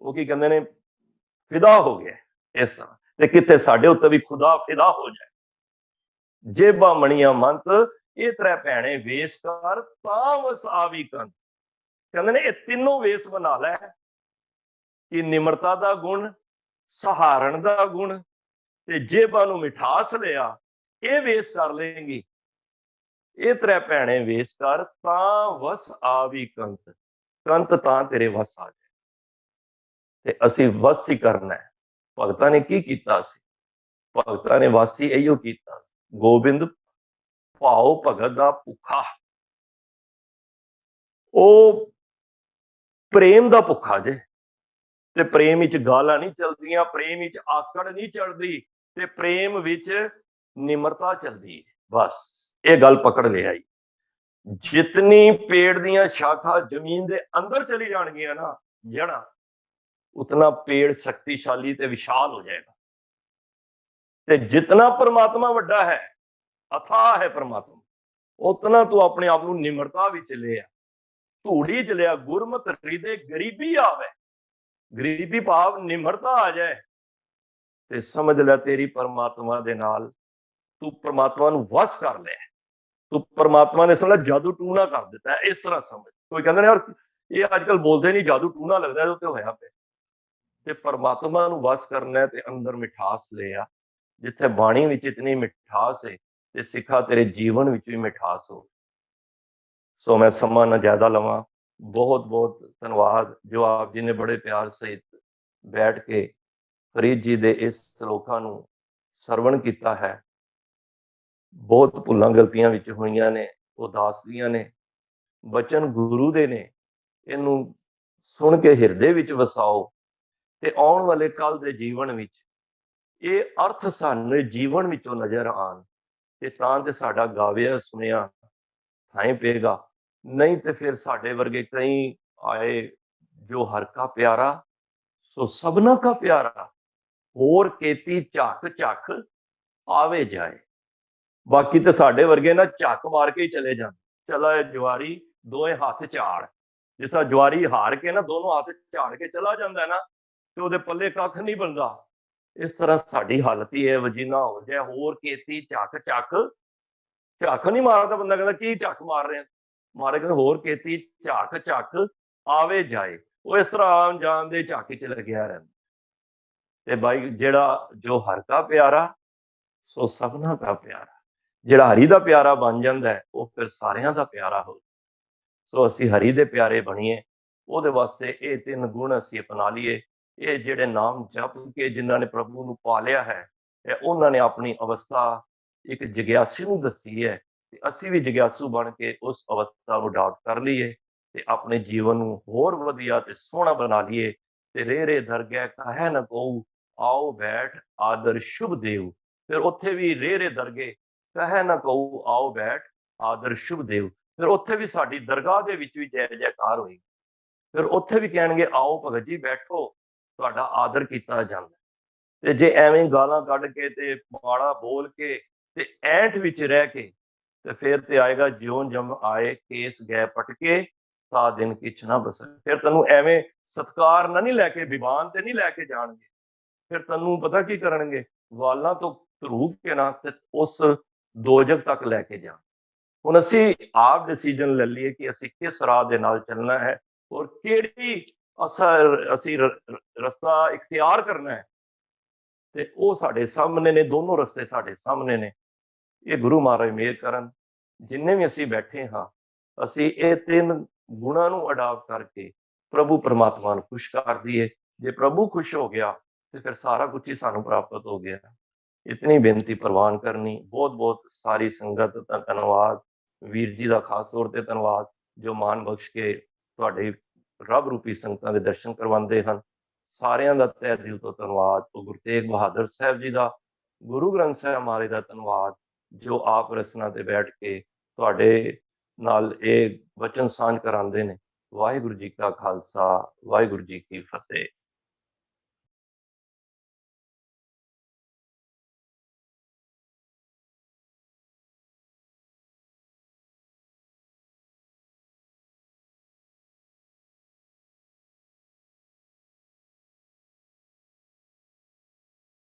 ਉਹ ਕੀ ਕਹਿੰਦੇ ਨੇ ਫਿਦਾ ਹੋ ਗਿਆ। ਇਸ ਤਰ੍ਹਾਂ ਤੇ ਕਿਤੇ ਸਾਡੇ ਉੱਤੇ ਵੀ ਖੁਦਾ ਫਿਦਾ ਹੋ ਜਾਏ। ਜੇਬਾ ਮਣੀਆਂ ਮੰਤ, ਇਹ ਤਰੇ ਭੈਣੇ ਵੇਸ ਕਰ ਤਾਂ ਵਸਾਵੀ ਕੰਤ। ਕਹਿੰਦੇ ਨੇ ਇਹ ਤਿੰਨੋਂ ਵੇਸ ਬਣਾ ਲੈ, ਕਿ ਨਿਮਰਤਾ ਦਾ ਗੁਣ, ਸਹਾਰਨ ਦਾ ਗੁਣ ਤੇ ਜੇਬਾਂ ਨੂੰ ਮਿਠਾਸ ਲਿਆ, ਇਹ ਵੇਸ ਕਰ ਲੇਗੀ। ਇਹ ਤਰੇ ਭੈਣੇ ਵੇਸ ਕਰ ਤਾਂ ਵਸ ਆਵੀ ਕੰਤ, ਕੰਤ ਤਾਂ ਤੇਰੇ ਵਸ ਆ ਜਾਏ। ਤੇ ਅਸੀਂ ਵਸ ਹੀ ਕਰਨਾ ਹੈ। ਭਗਤਾਂ ਨੇ ਕੀ ਕੀਤਾ ਸੀ? ਭਗਤਾਂ ਨੇ ਵਾਸੀ ਇਹੀਓ ਕੀਤਾ। ਗੋਬਿੰਦ ਭਾਉ ਭਗਤ ਦਾ ਭੁੱਖਾ, ਉਹ ਪ੍ਰੇਮ ਦਾ ਭੁੱਖਾ ਜੇ। ਤੇ ਪ੍ਰੇਮ ਵਿੱਚ ਗਾਲਾਂ ਨਹੀਂ ਚਲਦੀਆਂ, ਪ੍ਰੇਮ ਵਿੱਚ ਆਕੜ ਨਹੀਂ ਚੜਦੀ, ਤੇ ਪ੍ਰੇਮ ਵਿੱਚ ਨਿਮਰਤਾ ਚਲਦੀ ਹੈ। ਬਸ ਇਹ ਗੱਲ ਪਕੜ ਲਿਆ ਜੀ। ਜਿਤਨੀ ਪੇੜ ਦੀਆਂ ਸ਼ਾਖਾ ਜ਼ਮੀਨ ਦੇ ਅੰਦਰ ਚਲੀ ਜਾਣਗੀਆਂ ਨਾ ਜੜਾਂ, उतना पेड़ शक्तिशाली ते विशाल हो जाएगा। ते जितना परमात्मा वड्डा है, अथाह है परमात्मा, उतना तू अपने आप को निमरता विच ले आ, धूड़ी च ले आ। गुरमत हृदय गरीबी आवे, गरीबी भाव निमरता आ जाए, ते समझ ले तेरी परमात्मा दे नाल तू परमात्मा नू वस कर ले। तू परमात्मा ने समझ जादू टूना कर दिता है। इस तरह समझ। कोई कहते यार ये आजकल बोलते नहीं, जादू टूना लगता है तो होया पे। ਤੇ ਪਰਮਾਤਮਾ ਨੂੰ ਵਸ ਕਰਨਾ ਤੇ ਅੰਦਰ ਮਿਠਾਸ ਲੈ ਆ। ਜਿੱਥੇ ਬਾਣੀ ਵਿੱਚ ਇਤਨੀ ਮਿਠਾਸ ਹੈ ਤੇ ਸਿੱਖਾ ਤੇਰੇ ਜੀਵਨ ਵਿੱਚ ਵੀ ਮਿਠਾਸ ਹੋ। ਸੋ ਮੈਂ ਸਮਾਂ ਨਾ ਜ਼ਿਆਦਾ ਲਵਾਂ। ਬਹੁਤ ਬਹੁਤ ਧੰਨਵਾਦ ਜੋ ਆਪ ਜੀ ਨੇ ਬੜੇ ਪਿਆਰ ਸਹਿਤ ਬੈਠ ਕੇ ਫਰੀਦ ਜੀ ਦੇ ਇਸ ਸ਼ਲੋਕਾਂ ਨੂੰ ਸਰਵਣ ਕੀਤਾ ਹੈ। ਬਹੁਤ ਭੁੱਲਾਂ ਗਲਤੀਆਂ ਵਿੱਚ ਹੋਈਆਂ ਨੇ, ਉਦਾਸੀਆਂ ਨੇ, ਬਚਨ ਗੁਰੂ ਦੇ ਨੇ। ਇਹਨੂੰ ਸੁਣ ਕੇ ਹਿਰਦੇ ਵਿੱਚ ਵਸਾਓ ਤੇ ਆਉਣ ਵਾਲੇ ਕੱਲ ਦੇ ਜੀਵਨ ਵਿੱਚ ਇਹ ਅਰਥ ਸਾਨੂੰ ਜੀਵਨ ਵਿੱਚੋਂ ਨਜ਼ਰ ਆਣ ਤੇ ਤਾਂ ਤੇ ਸਾਡਾ ਗਾਵਿਆ ਸੁਣਿਆ ਥਾਂ ਪਏਗਾ। ਨਹੀਂ ਤੇ ਫਿਰ ਸਾਡੇ ਵਰਗੇ ਕਈ ਆਏ ਜੋ ਹਰ ਕਾ ਪਿਆਰਾ ਸੋ ਸਭਨਾ ਕਾ ਪਿਆਰਾ, ਹੋਰ ਕੀਤੀ ਝੱਕ ਝੱਕ ਆਵੇ ਜਾਏ। ਬਾਕੀ ਤੇ ਸਾਡੇ ਵਰਗੇ ਨਾ ਝੱਕ ਮਾਰ ਕੇ ਹੀ ਚਲੇ ਜਾਣ। ਚਲਾ ਜਵਾਰੀ ਦੋਵੇਂ ਹੱਥ ਝਾੜ, ਜਿਸ ਤਰ੍ਹਾਂ ਜਵਾਰੀ ਹਾਰ ਕੇ ਨਾ ਦੋਨੋਂ ਹੱਥ ਝਾੜ ਕੇ ਚਲਾ ਜਾਂਦਾ ਨਾ ਤੇ ਉਹਦੇ ਪੱਲੇ ਕੱਖ ਨਹੀਂ ਬਣਦਾ। ਇਸ ਤਰ੍ਹਾਂ ਸਾਡੀ ਹਾਲਤ ਹੀ ਹੈ, ਵਜੀਨਾ ਹੋ ਜਾਏ। ਹੋਰ ਕੀਤੀ ਝੱਕ ਝੱਕ, ਝੱਕ ਨਹੀਂ ਮਾਰਦਾ ਬੰਦਾ, ਕਹਿੰਦਾ ਕੀ ਝੱਕ ਮਾਰ ਰਿਹਾ, ਮਾਰੇ ਕਹਿੰਦੇ ਹੋਰ ਕੀਤੀ ਝੱਕ ਝੱਕ ਆਵੇ ਜਾਏ। ਉਹ ਇਸ ਤਰ੍ਹਾਂ ਆਉਣ ਜਾਣ ਦੇ ਝੱਕ ਚ ਲੱਗਿਆ ਰਹਿੰਦਾ। ਤੇ ਬਾਈ ਜਿਹੜਾ ਜੋ ਹਰ ਕਾ ਪਿਆਰਾ ਸੋ ਸਭਨਾ ਕਾ ਪਿਆਰਾ, ਜਿਹੜਾ ਹਰੀ ਦਾ ਪਿਆਰਾ ਬਣ ਜਾਂਦਾ ਉਹ ਫਿਰ ਸਾਰਿਆਂ ਦਾ ਪਿਆਰਾ ਹੋ। ਸੋ ਅਸੀਂ ਹਰੀ ਦੇ ਪਿਆਰੇ ਬਣੀਏ, ਉਹਦੇ ਵਾਸਤੇ ਇਹ ਤਿੰਨ ਗੁਣ ਅਸੀਂ ਅਪਣਾ ਲਈਏ। ਇਹ ਜਿਹੜੇ ਨਾਮ ਜਪ ਕੇ ਜਿਨ੍ਹਾਂ ਨੇ ਪ੍ਰਭੂ ਨੂੰ ਪਾ ਲਿਆ ਹੈ, ਇਹ ਉਹਨਾਂ ਨੇ ਆਪਣੀ ਅਵਸਥਾ ਇੱਕ ਜਗਿਆਸੂ ਨੂੰ ਦੱਸੀ ਹੈ। ਤੇ ਅਸੀਂ ਵੀ ਜਗਿਆਸੂ ਬਣ ਕੇ ਉਸ ਅਵਸਥਾ ਨੂੰ ਅਡਾਪਟ ਕਰ ਲਈਏ ਤੇ ਆਪਣੇ ਜੀਵਨ ਨੂੰ ਹੋਰ ਵਧੀਆ ਤੇ ਸੋਹਣਾ ਬਣਾ ਲਈਏ। ਤੇ ਰੇ ਰੇ ਦਰਗਹਿ ਕਹੈ ਨ ਕਉ, ਆਓ ਬੈਠ ਆਦਰ ਸ਼ੁਭ ਦੇਉ। ਫਿਰ ਉੱਥੇ ਵੀ ਰੇ ਰੇ ਦਰਗਹਿ ਕਹੈ ਨ ਕਉ, ਆਓ ਬੈਠ ਆਦਰ ਸ਼ੁਭ ਦੇਉ। ਫਿਰ ਉੱਥੇ ਵੀ ਸਾਡੀ ਦਰਗਾਹ ਦੇ ਵਿੱਚ ਵੀ ਜੈ ਜੈਕਾਰ ਹੋਈ। ਫਿਰ ਉੱਥੇ ਵੀ ਕਹਿਣਗੇ ਆਓ ਭਗਤ ਜੀ ਬੈਠੋ, ਤੁਹਾਡਾ ਆਦਰ ਕੀਤਾ ਜਾਂਦਾ। ਤੇ ਜੇ ਐਵੇਂ ਗਾਲਾਂ ਕੱਢ ਕੇ ਤੇ ਮਾੜਾ ਬੋਲ ਕੇ ਤੇ ਐਂਠ ਵਿੱਚ ਰਹਿ ਕੇ ਤੇ ਫਿਰ ਤੇ ਆਏਗਾ ਜਿਉਂ ਜਮ ਆਏ ਕੇਸ ਗਏ ਪਟਕੇ, ਤਾਂ ਦਿਨ ਕਿਛ ਨਾ ਬਸੇ। ਫਿਰ ਤੈਨੂੰ ਐਵੇਂ ਸਤਕਾਰ ਨਾ ਨਹੀਂ ਲੈ ਕੇ, ਵਿਵਾਨ ਤੇ ਨਹੀਂ ਲੈ ਕੇ ਜਾਣਗੇ। ਫਿਰ ਤੈਨੂੰ ਪਤਾ ਕੀ ਕਰਨਗੇ, ਵਾਲਾਂ ਤੋਂ ਧਰੂ ਕੇ ਨਾ ਤੇ ਉਸ ਦੋਜਕ ਤੱਕ ਲੈ ਕੇ ਜਾਣ। ਹੁਣ ਅਸੀਂ ਆਪ ਡਿਸੀਜਨ ਲੈ ਲਈਏ ਕਿ ਅਸੀਂ ਕਿਸ ਰਾਹ ਦੇ ਨਾਲ ਚੱਲਣਾ ਹੈ ਔਰ ਕਿਹੜੀ ਅਸੀਂ ਰਸਤਾ ਇਖਤਿਆਰ ਕਰਨਾ ਹੈ। ਤੇ ਉਹ ਸਾਡੇ ਸਾਹਮਣੇ ਨੇ, ਦੋਨੋਂ ਰਸਤੇ ਸਾਡੇ ਸਾਹਮਣੇ ਨੇ। ਇਹ ਗੁਰੂ ਮਹਾਰਾਜ ਮਿਹਰ ਕਰਨ, ਜਿੰਨੇ ਵੀ ਅਸੀਂ ਬੈਠੇ ਹਾਂ, ਅਸੀਂ ਇਹ ਤਿੰਨ ਗੁਣਾਂ ਨੂੰ ਅਡਾਪਟ ਕਰਕੇ ਪ੍ਰਭੂ ਪਰਮਾਤਮਾ ਨੂੰ ਖੁਸ਼ ਕਰ ਦਈਏ। ਜੇ ਪ੍ਰਭੂ ਖੁਸ਼ ਹੋ ਗਿਆ ਤੇ ਫਿਰ ਸਾਰਾ ਕੁਝ ਹੀ ਸਾਨੂੰ ਪ੍ਰਾਪਤ ਹੋ ਗਿਆ। ਇਤਨੀ ਬੇਨਤੀ ਪ੍ਰਵਾਨ ਕਰਨੀ। ਬਹੁਤ ਬਹੁਤ ਸਾਰੀ ਸੰਗਤ ਦਾ ਧੰਨਵਾਦ। ਵੀਰ ਜੀ ਦਾ ਖਾਸ ਤੌਰ ਤੇ ਧੰਨਵਾਦ ਜੋ ਮਾਨ ਬਖਸ਼ ਕੇ ਤੁਹਾਡੇ ਰੱਬ ਰੂਪੀ ਸੰਗਤਾਂ ਦੇ ਦਰਸ਼ਨ ਕਰਵਾਉਂਦੇ ਹਨ। ਸਾਰਿਆਂ ਦਾ ਤਹਿ ਦਿਲ ਤੋਂ ਧੰਨਵਾਦ। ਗੁਰੂ ਤੇਗ ਬਹਾਦਰ ਸਾਹਿਬ ਜੀ ਦਾ, ਗੁਰੂ ਗ੍ਰੰਥ ਸਾਹਿਬ ਮਹਾਰਾਜ ਦਾ ਧੰਨਵਾਦ, ਜੋ ਆਪ ਰਸਨਾ ਤੇ ਬੈਠ ਕੇ ਤੁਹਾਡੇ ਨਾਲ ਇਹ ਵਚਨ ਸਾਂਝ ਕਰਾਉਂਦੇ ਨੇ। ਵਾਹਿਗੁਰੂ ਜੀ ਕਾ ਖਾਲਸਾ, ਵਾਹਿਗੁਰੂ ਜੀ ਕੀ ਫਤਿਹ।